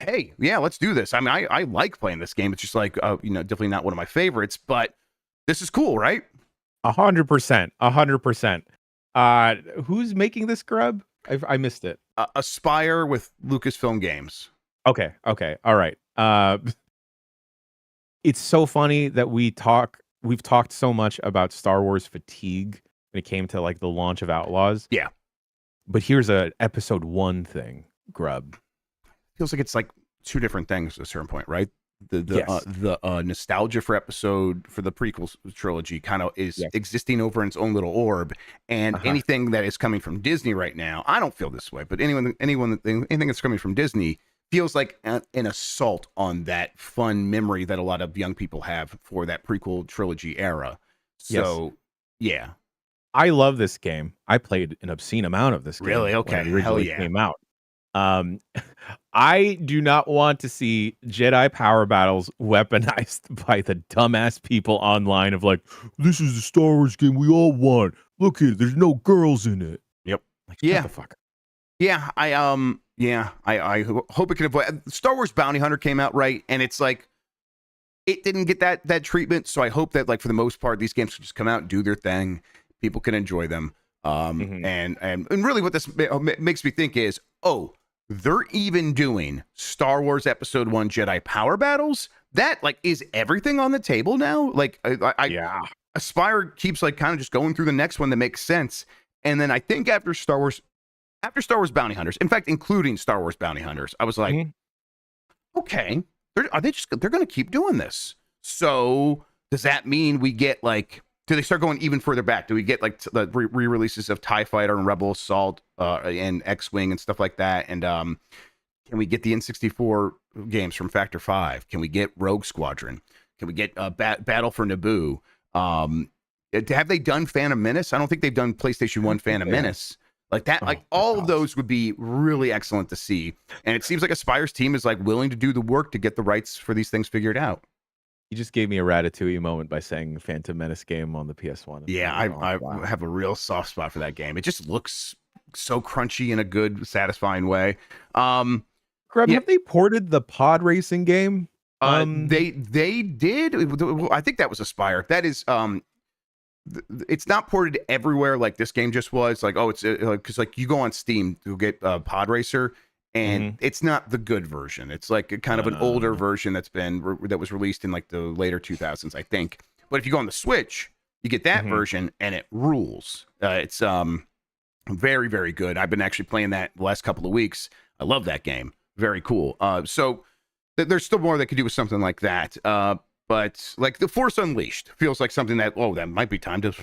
hey, yeah, let's do this. I mean, I like playing this game. It's just like, definitely not one of my favorites, but this is cool, right? 100%. 100%. Who's making this, Grub? I missed it. Aspire with Lucasfilm Games. Okay. All right. It's so funny that we've talked so much about Star Wars fatigue when it came to like the launch of Outlaws. Yeah. But here's a episode 1 thing, Grub. Feels like it's like two different things at a certain point, right? Yes. The nostalgia for the prequel trilogy kind of is Yes. existing over in its own little orb, and anything that is coming from Disney right now, I don't feel this way, but anything that's coming from Disney feels like an assault on that fun memory that a lot of young people have for that prequel trilogy era. So, yeah. I love this game. I played an obscene amount of this game. Really? Okay. When it Hell originally yeah. came out. I do not want to see Jedi Power Battles weaponized by the dumbass people online of like, this is the Star Wars game we all want. Look here, there's no girls in it. Yep. Like, Yeah. shut the fuck up. Yeah, I hope it can avoid. Star Wars Bounty Hunter came out, right, and it's like it didn't get that treatment. So I hope that, like, for the most part, these games can just come out and do their thing. People can enjoy them. And really, what this makes me think is, oh, they're even doing Star Wars Episode 1 Jedi Power Battles. That, like, is everything on the table now. Like, Yeah. Aspire keeps like kind of just going through the next one that makes sense, and then I think after Star Wars Bounty Hunters, in fact, including Star Wars Bounty Hunters, I was like, okay, they're going to keep doing this. So does that mean we get like, do they start going even further back? Do we get like the re-releases of TIE Fighter and Rebel Assault and X-Wing and stuff like that? And can we get the N64 games from Factor 5? Can we get Rogue Squadron? Can we get Battle for Naboo? Have they done Phantom Menace? I don't think they've done PlayStation 1 Phantom Menace. Like that, like all of those would be really excellent to see. And it seems like Aspire's team is like willing to do the work to get the rights for these things figured out. You just gave me a Ratatouille moment by saying Phantom Menace game on the PS1. Yeah, I have a real soft spot for that game. It just looks so crunchy in a good, satisfying way. Grub, have they ported the pod racing game? They did. I think that was Aspire. That is it's not ported everywhere like this game just was. Like, oh, it's because like you go on Steam to get Pod Racer, and it's not the good version. It's like a kind of an older version that was released in like the later 2000s, I think. But if you go on the Switch, you get that version, and it rules. It's very, very good. I've been actually playing that the last couple of weeks. I love that game. Very cool. So there's still more they could do with something like that. But like the Force Unleashed feels like something that, that might be time to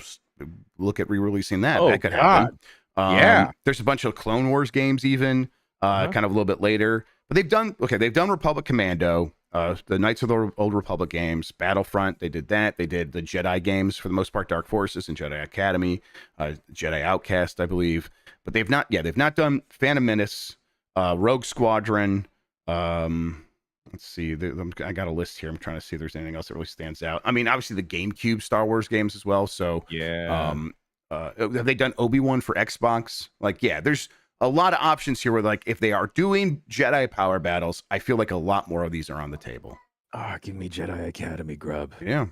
look at re-releasing that. That could happen. Yeah. There's a bunch of Clone Wars games even, kind of a little bit later. But they've done Republic Commando, the Knights of the Old Republic games, Battlefront. They did that. They did the Jedi games for the most part, Dark Forces and Jedi Academy, Jedi Outcast, I believe. But they've not done Phantom Menace, Rogue Squadron. Let's see. I got a list here. I'm trying to see if there's anything else that really stands out. I mean, obviously the GameCube Star Wars games as well. So yeah. Have they done Obi-Wan for Xbox? Like, yeah, there's a lot of options here where, like, if they are doing Jedi Power Battles, I feel like a lot more of these are on the table. Give me Jedi Academy, Grub. Yeah.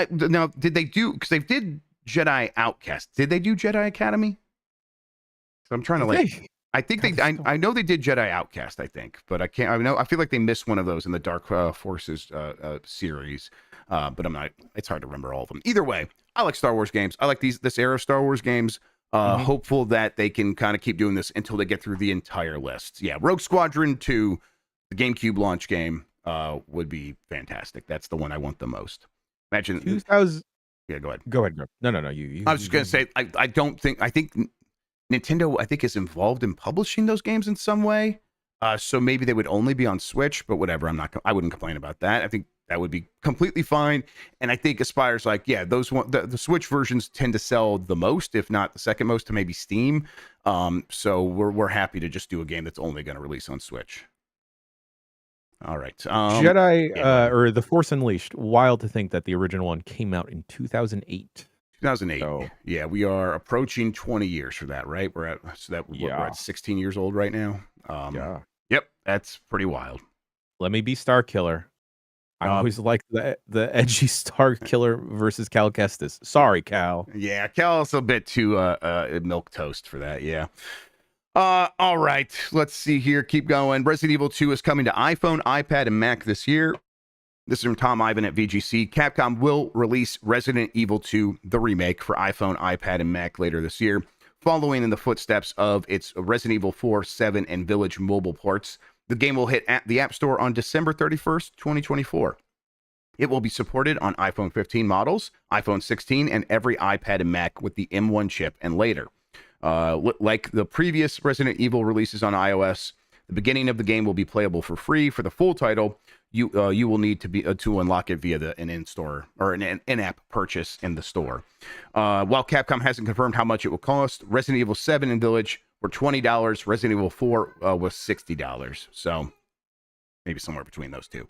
Now, did they do, because they did Jedi Outcast. Did they do Jedi Academy? So I'm trying to like... I think I know they did Jedi Outcast, I think, but I feel like they missed one of those in the Dark Forces series, but it's hard to remember all of them. Either way, I like Star Wars games. I like this era of Star Wars games. Hopeful that they can kind of keep doing this until they get through the entire list. Yeah, Rogue Squadron 2, the GameCube launch game, would be fantastic. That's the one I want the most. Imagine 2000. Yeah, go ahead. Go ahead, Grub. No. You. I was just gonna say, I think Nintendo, I think, is involved in publishing those games in some way. So maybe they would only be on Switch, but whatever. I wouldn't complain about that. I think that would be completely fine. And I think Aspire's like, yeah, the Switch versions tend to sell the most, if not the second most, to maybe Steam. So we're happy to just do a game that's only going to release on Switch. All right. Jedi or The Force Unleashed. Wild to think that the original one came out in 2008. 2008. So, yeah, we are approaching 20 years for that, right? We're at 16 years old right now. Yep, that's pretty wild. Let me be Star Killer. I Uh, always like the edgy Star Killer versus Cal Kestis. Sorry, Cal. Yeah, Cal's a bit too milk toast for that. Yeah. All right. Let's see here. Keep going. Resident Evil 2 is coming to iPhone, iPad, and Mac this year. This is from Tom Ivan at VGC. Capcom will release Resident Evil 2, the remake, for iPhone, iPad, and Mac later this year, following in the footsteps of its Resident Evil 4, 7, and Village mobile ports. The game will hit at the App Store on December 31st, 2024. It will be supported on iPhone 15 models, iPhone 16, and every iPad and Mac with the M1 chip and later. Like the previous Resident Evil releases on iOS, the beginning of the game will be playable for free. For the full title, you will need to unlock it via an in-store or an in-app purchase in the store. While Capcom hasn't confirmed how much it will cost, Resident Evil 7 and Village were $20. Resident Evil 4 was $60. So maybe somewhere between those two.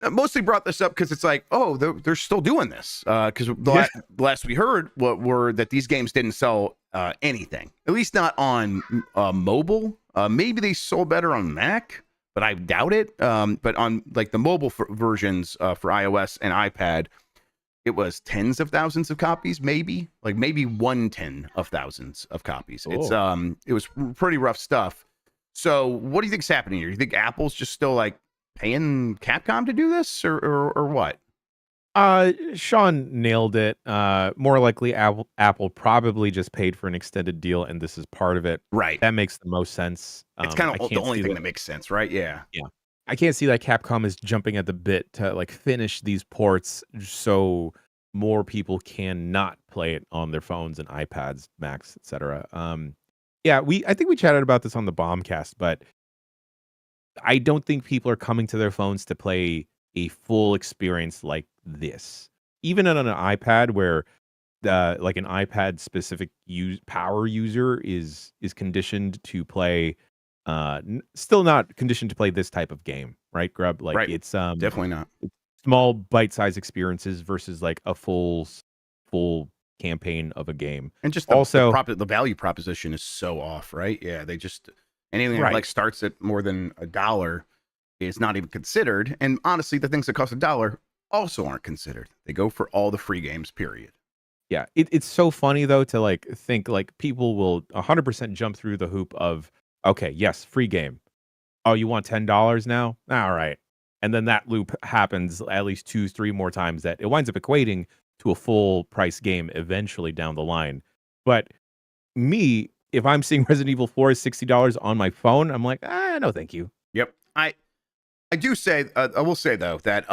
Mostly brought this up because it's like, oh, they're still doing this. Because the last we heard were that these games didn't sell anything, at least not on mobile. Maybe they sold better on Mac, but I doubt it. But on like the mobile versions for iOS and iPad, it was tens of thousands of copies, maybe 1/10 of thousands of copies. Oh. It was pretty rough stuff. So what do you think's happening here? You think Apple's just still like paying Capcom to do this, or what? Sean nailed it. More likely, Apple probably just paid for an extended deal, and this is part of it. Right. That makes the most sense. It's kind of the only thing that makes sense, right? Yeah. Yeah. I can't see that Capcom is jumping at the bit to like finish these ports so more people can not play it on their phones and iPads, Macs, etc. Yeah, I think we chatted about this on the Bombcast, but I don't think people are coming to their phones to play a full experience like this. Even on an iPad where like an iPad specific power user is conditioned to play still not conditioned to play this type of game, right, Grubb? Like right. it's definitely not small bite-sized experiences versus like a full campaign of a game. And just the value proposition is so off, right? Yeah, they just anything that like starts at more than $1 is not even considered. And honestly, the things that cost $1 also aren't considered. They go for all the free games, period. Yeah, it's so funny though to like think like people will 100% jump through the hoop of, okay, yes, free game. Oh, you want $10 now? All right. And then that loop happens at least 2-3 more times that it winds up equating to a full price game eventually down the line. But me, if I'm seeing Resident Evil 4 is $60 on my phone, I'm like, no, thank you. Yep. I do say, I will say though that,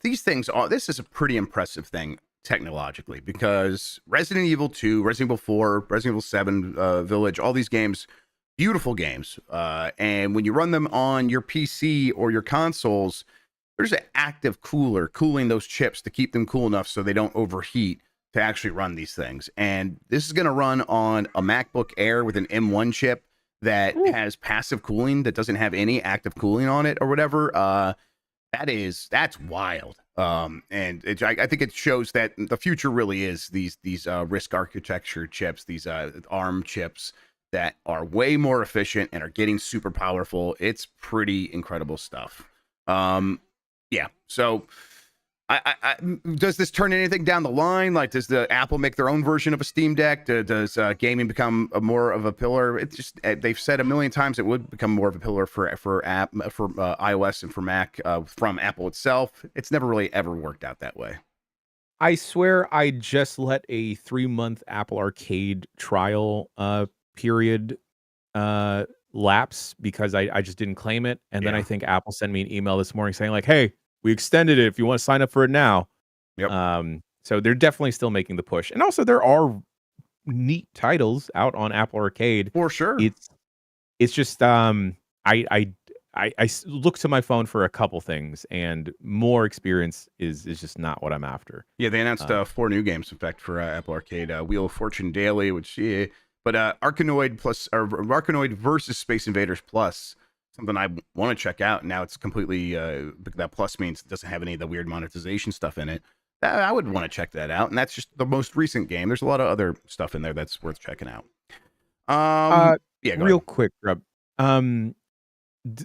these things this is a pretty impressive thing technologically, because Resident Evil 2, Resident Evil 4, Resident Evil 7, Village, all these games, beautiful games. And when you run them on your PC or your consoles, there's an active cooler cooling those chips to keep them cool enough so they don't overheat to actually run these things. And this is going to run on a MacBook Air with an M1 chip that has passive cooling, that doesn't have any active cooling on it or whatever. That's wild. And I think it shows that the future really is these RISC architecture chips, these ARM chips that are way more efficient and are getting super powerful. It's pretty incredible stuff. Yeah. So does this turn anything down the line? Like, does the Apple make their own version of a Steam Deck? Does gaming become more of a pillar? It's just, they've said a million times it would become more of a pillar for iOS and for Mac from Apple itself. It's never really ever worked out that way. I swear I just let a 3-month Apple Arcade trial period lapse because I just didn't claim it. And then I think Apple sent me an email this morning saying like, hey, we extended it if you want to sign up for it now. Yep. So they're definitely still making the push. And also there are neat titles out on Apple Arcade. For sure. It's just I look to my phone for a couple things, and more experience is just not what I'm after. Yeah, they announced 4 new games, in fact, for Apple Arcade. Wheel of Fortune Daily, but Arkanoid versus Space Invaders Plus, something I want to check out. Now it's completely that Plus means it doesn't have any of the weird monetization stuff in it. I would want to check that out, and that's just the most recent game. There's a lot of other stuff in there that's worth checking out. Yeah, go Real ahead. quick, Grub.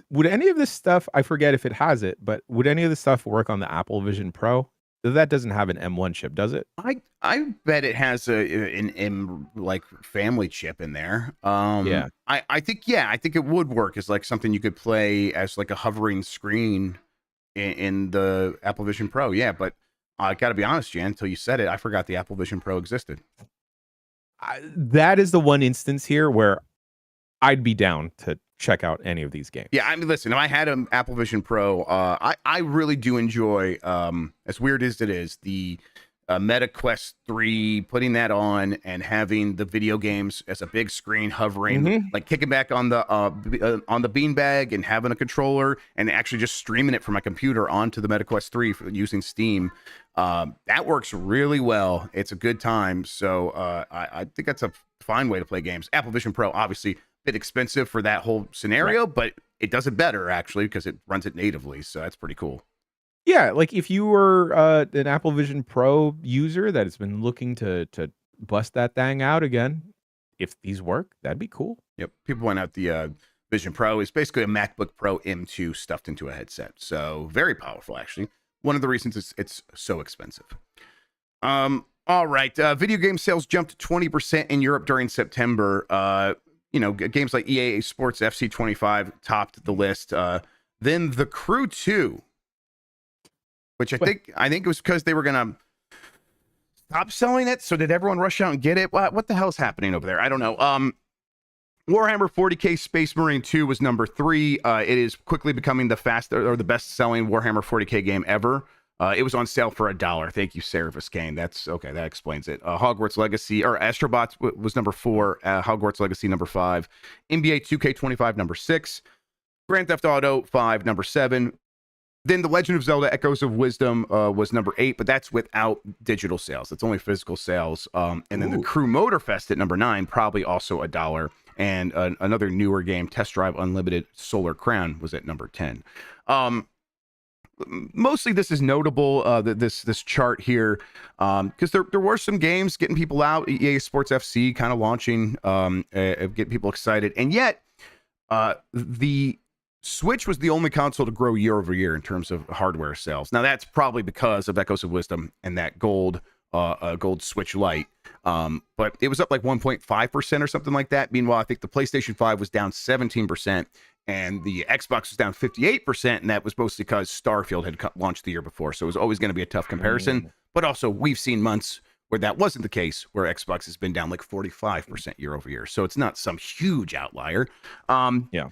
Would any of this stuff, I forget if it has it, but would any of this stuff work on the Apple Vision Pro? That doesn't have an M1 chip, does it? I bet it has an M like family chip in there. Yeah. I think yeah, I think it would work as like something you could play as like a hovering screen in the Apple Vision Pro. Yeah, but I got to be honest, Jan, until you said it, I forgot the Apple Vision Pro existed. That is the one instance here where I'd be down to check out any of these games. Yeah, I mean, listen, if I had an Apple Vision Pro, I really do enjoy, as weird as it is, the Meta Quest 3, putting that on and having the video games as a big screen hovering, like kicking back on the beanbag and having a controller and actually just streaming it from my computer onto the Meta Quest 3 using Steam. That works really well. It's a good time. So I think that's a fine way to play games. Apple Vision Pro, obviously, bit expensive for that whole scenario, right, but it does it better actually because it runs it natively, so that's pretty cool. Yeah, like if you were an Apple Vision Pro user that has been looking to bust that thing out again, if these work, that'd be cool. Yep, people point out the Vision Pro is basically a MacBook Pro M2 stuffed into a headset, so very powerful actually. One of the reasons it's so expensive. All right, video game sales jumped 20% in Europe during September. You know, games like EA Sports FC 25 topped the list. Then The Crew 2, which I think it was because they were gonna stop selling it. So did everyone rush out and get it? What the hell is happening over there? I don't know. Warhammer 40K Space Marine 2 was number 3. It is quickly becoming the best-selling Warhammer 40K game ever. It was on sale for $1. Thank you, Sarah Viskane. That's okay. That explains it. Hogwarts Legacy or Astrobots was number 4. Hogwarts Legacy number 5. NBA 2K25 number 6. Grand Theft Auto 5 number 7. Then The Legend of Zelda: Echoes of Wisdom was number 8, but that's without digital sales. That's only physical sales. And then The Crew Motorfest at number 9, probably also $1. And another newer game, Test Drive Unlimited Solar Crown, was at number 10. Mostly this is notable, this chart here, because there were some games getting people out. EA Sports FC kind of launching, getting people excited, and yet the Switch was the only console to grow year over year in terms of hardware sales. Now that's probably because of Echoes of Wisdom and that gold Switch Lite, but it was up like 1.5% or something like that. Meanwhile, I think the PlayStation 5 was down 17%. And the Xbox was down 58%, and that was mostly because Starfield had launched the year before. So it was always going to be a tough comparison. But also, we've seen months where that wasn't the case, where Xbox has been down like 45% year over year. So it's not some huge outlier. Yeah.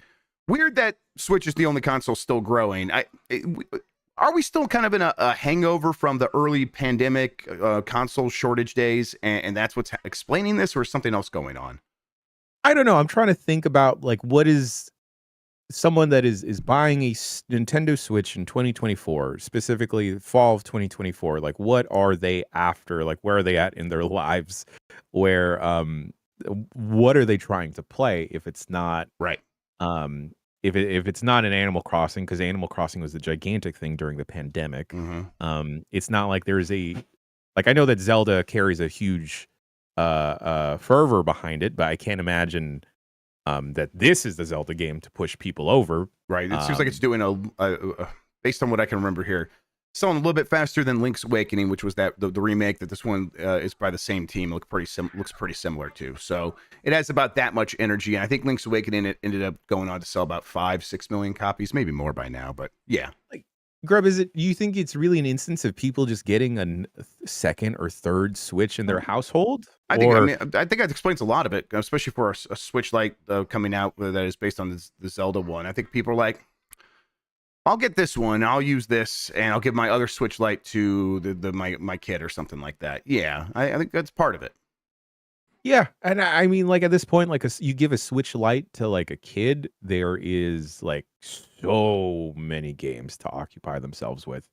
Weird that Switch is the only console still growing. Are we still kind of in a hangover from the early pandemic console shortage days, and that's what's explaining this, or is something else going on? I don't know. I'm trying to think about like what is someone that is buying a Nintendo Switch in 2024, specifically fall of 2024, like what are they after? Like where are they at in their lives? Where what are they trying to play if it's not right? If it's not an Animal Crossing, because Animal Crossing was a gigantic thing during the pandemic. It's not like there's I know that Zelda carries a huge fervor behind it, but I can't imagine that this is the Zelda game to push people over. Right. It seems like it's doing a based on what I can remember here, selling a little bit faster than Link's Awakening, which was the remake that this one is by the same team. Looks pretty similar to. So it has about that much energy. And I think Link's Awakening it ended up going on to sell about 5-6 million copies, maybe more by now. But yeah. Grub, you think it's really an instance of people just getting a second or third Switch in their household? I think that explains a lot of it, especially for a Switch Lite coming out that is based on the Zelda one. I think people are like, I'll get this one, I'll use this, and I'll give my other Switch Lite to my kid or something like that. Yeah, I think that's part of it. Yeah, and I mean, like at this point, like you give a Switch Lite to like a kid, there is like so many games to occupy themselves with,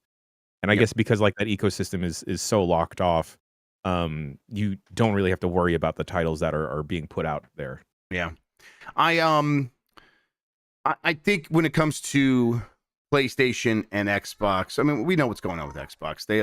and I guess because like that ecosystem is so locked off, you don't really have to worry about the titles that are being put out there. Yeah, I think when it comes to PlayStation and Xbox, I mean, we know what's going on with Xbox. They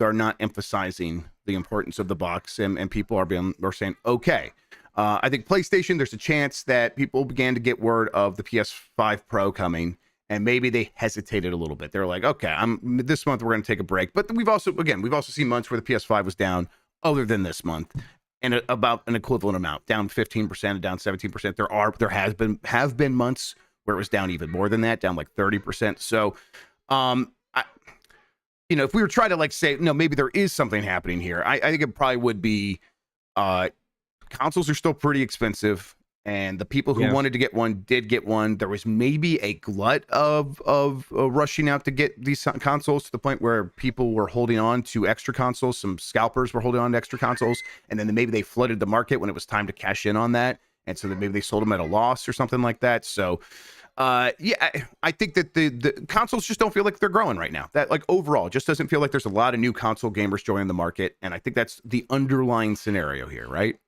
are not emphasizing the importance of the box, and people are saying, okay, I think PlayStation, there's a chance that people began to get word of the PS5 Pro coming, and maybe they hesitated a little bit. They're like, okay, this month we're going to take a break. But we've also seen months where the PS5 was down other than this month, and about an equivalent amount, down 15% and down 17%. There have been months where it was down even more than that, down like 30%. So, if we were trying to like say, no, maybe there is something happening here, I think it probably would be consoles are still pretty expensive, and the people who wanted to get one did get one. There was maybe a glut of rushing out to get these consoles to the point where people were holding on to extra consoles. Some scalpers were holding on to extra consoles, and then maybe they flooded the market when it was time to cash in on that, and so then maybe they sold them at a loss or something like that. So I think that the consoles just don't feel like they're growing right now. That, like, overall, just doesn't feel like there's a lot of new console gamers joining the market, and I think that's the underlying scenario here, right?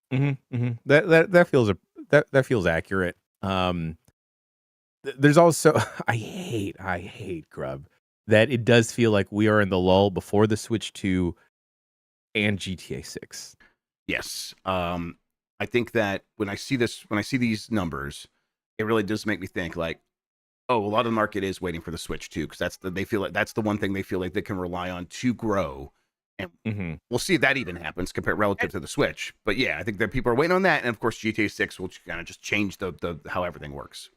That feels accurate. There's also I hate Grubb that it does feel like we are in the lull before the Switch 2 and GTA 6. Yes. I think that when I see these numbers, it really does make me think like, oh, a lot of the market is waiting for the Switch 2, because they feel like that's the one thing they feel like they can rely on to grow. And we'll see if that even happens compared relative to the Switch. But yeah, I think that people are waiting on that, and of course GTA 6 will kind of just change the how everything works.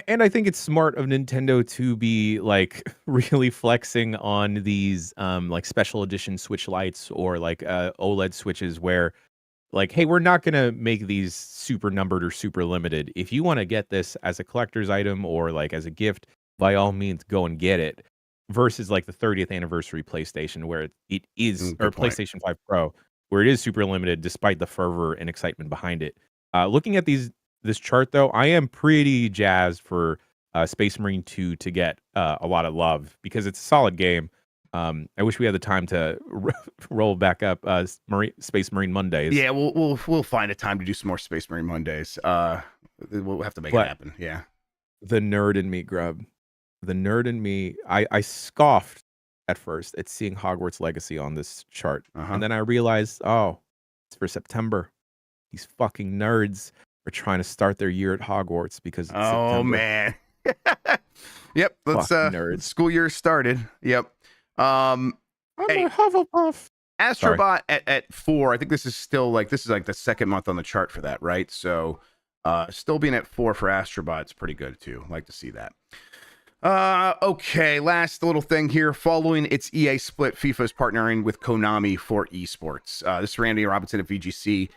And I think it's smart of Nintendo to be like really flexing on these like special edition Switch Lites or like OLED Switches, where like, hey, we're not gonna make these super numbered or super limited. If you want to get this as a collector's item or like as a gift, by all means go and get it. Versus like the 30th anniversary PlayStation, where it is, or PlayStation 5 Pro, where it is super limited despite the fervor and excitement behind it. Looking at this chart though, I am pretty jazzed for Space Marine 2 to get a lot of love, because it's a solid game. I wish we had the time to roll back up Space Marine Mondays. Yeah, we'll find a time to do some more Space Marine Mondays. We'll have to make it happen. Yeah. The nerd in me, Grubb. The nerd in me, I scoffed at first at seeing Hogwarts Legacy on this chart. And then I realized, oh, it's for September. These fucking nerds are trying to start their year at Hogwarts because it's September. Man. Yep, nerds. School year started. Yep. I'm a Hufflepuff. Astrobot at 4. I think this is like the second month on the chart for that, right? So still being at 4 for Astrobot is pretty good too. Like to see that. Okay, last little thing here. Following its EA split, FIFA is partnering with Konami for eSports. This is Randy Robinson at VGC.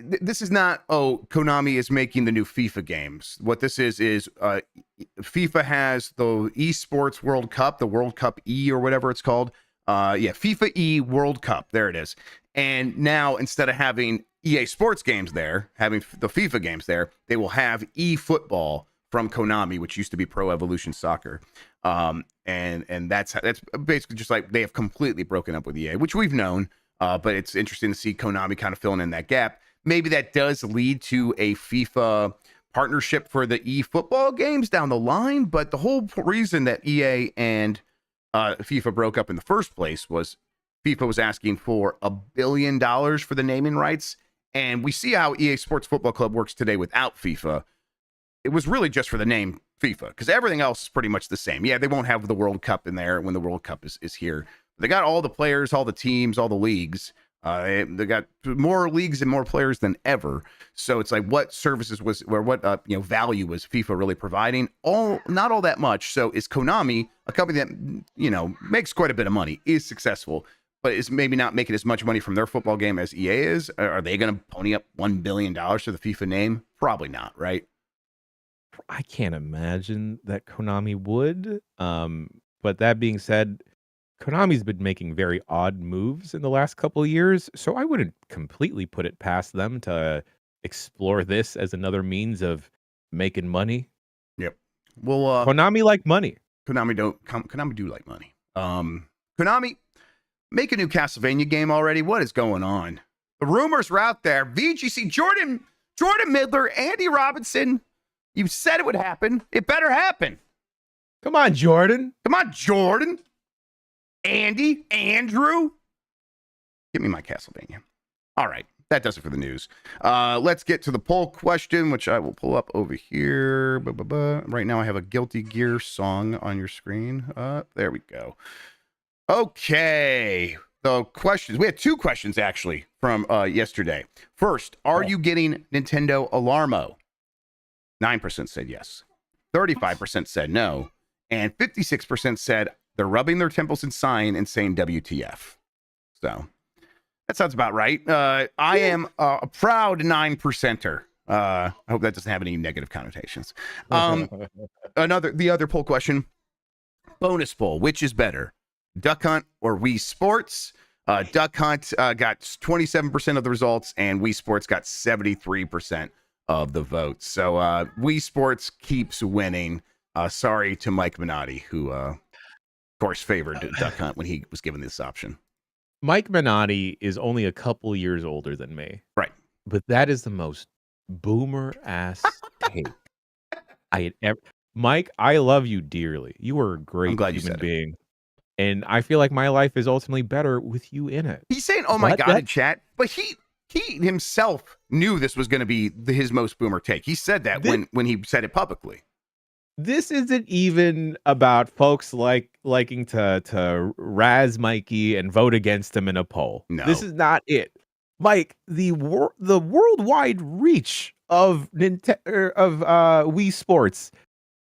This is not, Konami is making the new FIFA games. What this is FIFA has the eSports World Cup, the World Cup E or whatever it's called. FIFA E World Cup. There it is. And now, instead of having EA Sports games there, having the FIFA games there, they will have eFootball from Konami, which used to be Pro Evolution Soccer. And that's basically just like they have completely broken up with EA, which we've known, but it's interesting to see Konami kind of filling in that gap. Maybe that does lead to a FIFA partnership for the eFootball games down the line, but the whole reason that EA and FIFA broke up in the first place was FIFA was asking for $1 billion for the naming rights, and we see how EA Sports Football Club works today without FIFA. It was really just for the name FIFA, because everything else is pretty much the same. Yeah, they won't have the World Cup in there when the World Cup is here. They got all the players, all the teams, all the leagues. They got more leagues and more players than ever. So it's like, what services what value was FIFA really providing? Not all that much. So is Konami, a company that makes quite a bit of money, is successful, but is maybe not making as much money from their football game as EA is? Are they going to pony up $1 billion to the FIFA name? Probably not, right? I can't imagine that Konami would. But that being said, Konami's been making very odd moves in the last couple of years, so I wouldn't completely put it past them to explore this as another means of making money. Yep. Well, Konami like money. Konami do like money. Konami, make a new Castlevania game already. What is going on? The rumors are out there. VGC, Jordan Midler, Andy Robinson. You said it would happen. It better happen. Come on, Jordan. Andy, Andrew. Give me my Castlevania. All right. that does it for the news. Let's get to the poll question, which I will pull up over here. Right now, I have a Guilty Gear song on your screen. There we go. Okay. The questions. We had 2 questions, actually, from yesterday. First, are you getting Nintendo Alarmo? 9% said yes. 35% said no. And 56% said they're rubbing their temples in sign and saying WTF. So that sounds about right. I am a proud 9%er. I hope that doesn't have any negative connotations. The other poll question, bonus poll, which is better, Duck Hunt or Wii Sports? Duck Hunt got 27% of the results, and Wii Sports got 73% of the votes. So Wii Sports keeps winning. Sorry to Mike Minotti, who, of course, favored Duck Hunt when he was given this option. Mike Minotti is only a couple years older than me. Right. But that is the most boomer ass take I had ever. Mike, I love you dearly. You are a great human being. And I feel like my life is ultimately better with you in it. He's saying, oh my God, in chat, but he himself knew this was going to be his most boomer take. He said that when he said it publicly. This isn't even about folks liking to razz Mikey and vote against him in a poll. No. This is not it. Mike, the worldwide reach of Wii Sports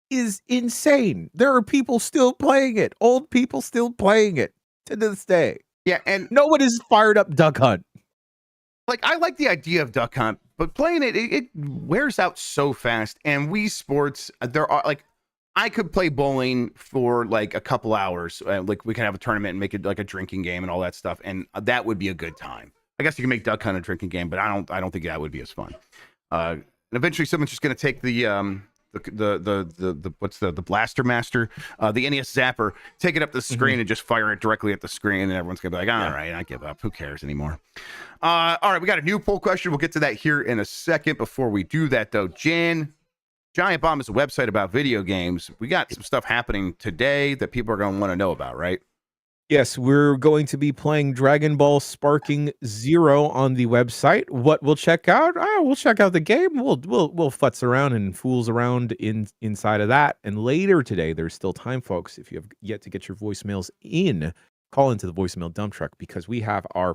is insane. There are people still playing it. Old people still playing it to this day. Yeah, and no one is fired up Duck Hunt. Like, I like the idea of Duck Hunt, but playing it wears out so fast. And Wii Sports, there are like, I could play bowling for like a couple hours. Like, we can have a tournament and make it like a drinking game and all that stuff, and that would be a good time. I guess you can make Duck Hunt a drinking game, but I don't think that would be as fun. And eventually, someone's just going to take the Blaster Master, the NES Zapper, take it up the screen and just fire it directly at the screen, and everyone's gonna be like, all right, I give up. Who cares anymore? All right, we got a new poll question. We'll get to that here in a second. Before we do that, though, Jan, Giant Bomb is a website about video games. We got some stuff happening today that people are going to want to know about, right? Yes, we're going to be playing Dragon Ball Sparking Zero on the website. What we'll check out? We'll check out the game. We'll futz around and fools around inside of that. And later today, there's still time, folks. If you have yet to get your voicemails in, call into the voicemail dump truck, because we have our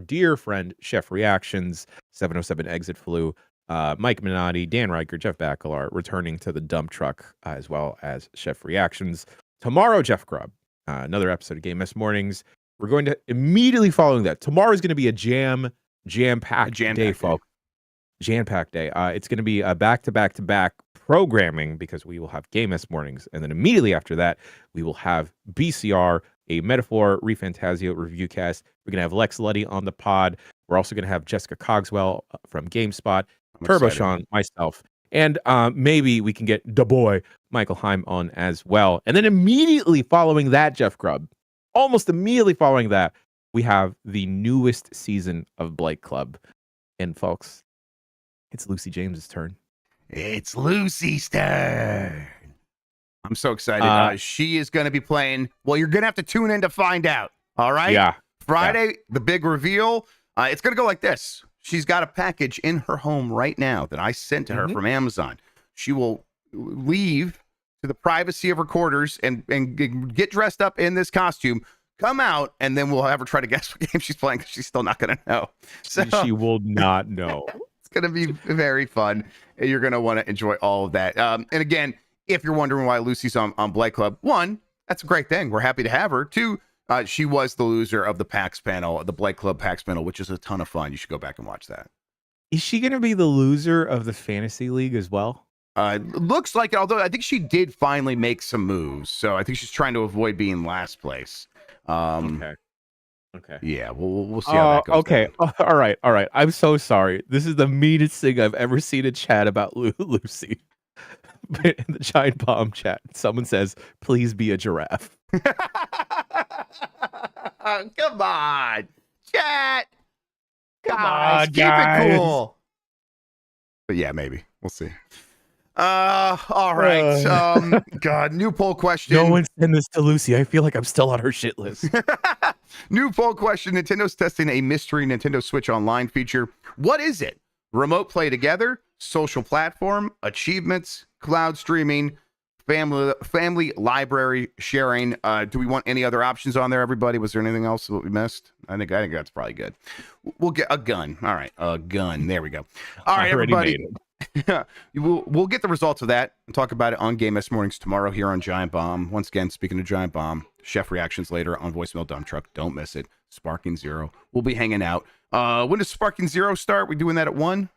dear friend, Chef Reactions, 707 Exit Flu, Mike Minotti, Dan Riker, Jeff Bacalar, returning to the dump truck, as well as Chef Reactions. Tomorrow, Jeff Grubb. Another episode of Game Mess Mornings. We're going to immediately following that. Tomorrow is going to be a jam-packed day, folks. Jam-packed day. It's going to be a back-to-back-to-back programming, because we will have Game Mess Mornings, and then immediately after that, we will have BCR, a Metaphor Refantasio review cast. We're going to have Lex Luddy on the pod. We're also going to have Jessica Cogswell from GameSpot, Turbo Sean, myself, and maybe we can get the boy Michael Heim on as well. And then immediately following that, Jeff Grubb, almost immediately following that, we have the newest season of Blake Club. And folks, it's Lucy James's turn. It's Lucy's turn. I'm so excited. She is going to be playing. Well, you're going to have to tune in to find out. All right? Yeah. Friday, the big reveal. It's going to go like this. She's got a package in her home right now that I sent to her from Amazon. She will leave to the privacy of her quarters and get dressed up in this costume, come out, and then we'll have her try to guess what game she's playing, because she's still not going to know. So she will not know. It's going to be very fun. You're going to want to enjoy all of that. And again, if you're wondering why Lucy's on Blake Club, 1, that's a great thing. We're happy to have her. 2, she was the loser of the PAX panel, the Blake Club PAX panel, which is a ton of fun. You should go back and watch that. Is she going to be the loser of the Fantasy League as well? Looks like it, although I think she did finally make some moves. So I think she's trying to avoid being last place. Okay. Yeah, we'll see how that goes. Okay. All right. I'm so sorry. This is the meanest thing I've ever seen in chat about Lucy. In the Giant Bomb chat, someone says, please be a giraffe. Come on, chat. Come on, keep guys. it cool. But yeah, maybe. We'll see. All right. God, new poll question. No one send this to Lucy. I feel like I'm still on her shit list. New poll question. Nintendo's testing a mystery Nintendo Switch Online feature. What is it? Remote play together, social platform, achievements, cloud streaming, family library sharing. Do we want any other options on there, everybody? Was there anything else that we missed? I think that's probably good. We'll get a gun. All right, a gun. There we go. All right, everybody. We'll get the results of that and talk about it on Game S Mornings tomorrow here on Giant Bomb. Once again, speaking of Giant Bomb, chef reactions later on Voicemail Dump Truck. Don't miss it. Sparking Zero. We'll be hanging out. When does Sparking Zero start? We doing that at 1?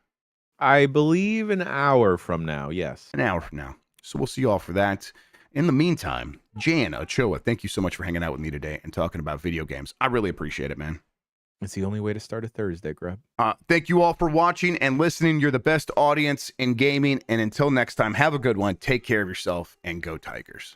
I believe an hour from now. Yes. An hour from now. So we'll see you all for that. In the meantime, Jan Ochoa, thank you so much for hanging out with me today and talking about video games. I really appreciate it, man. It's the only way to start a Thursday, Grubb. Thank you all for watching and listening. You're the best audience in gaming. And until next time, have a good one. Take care of yourself and go Tigers.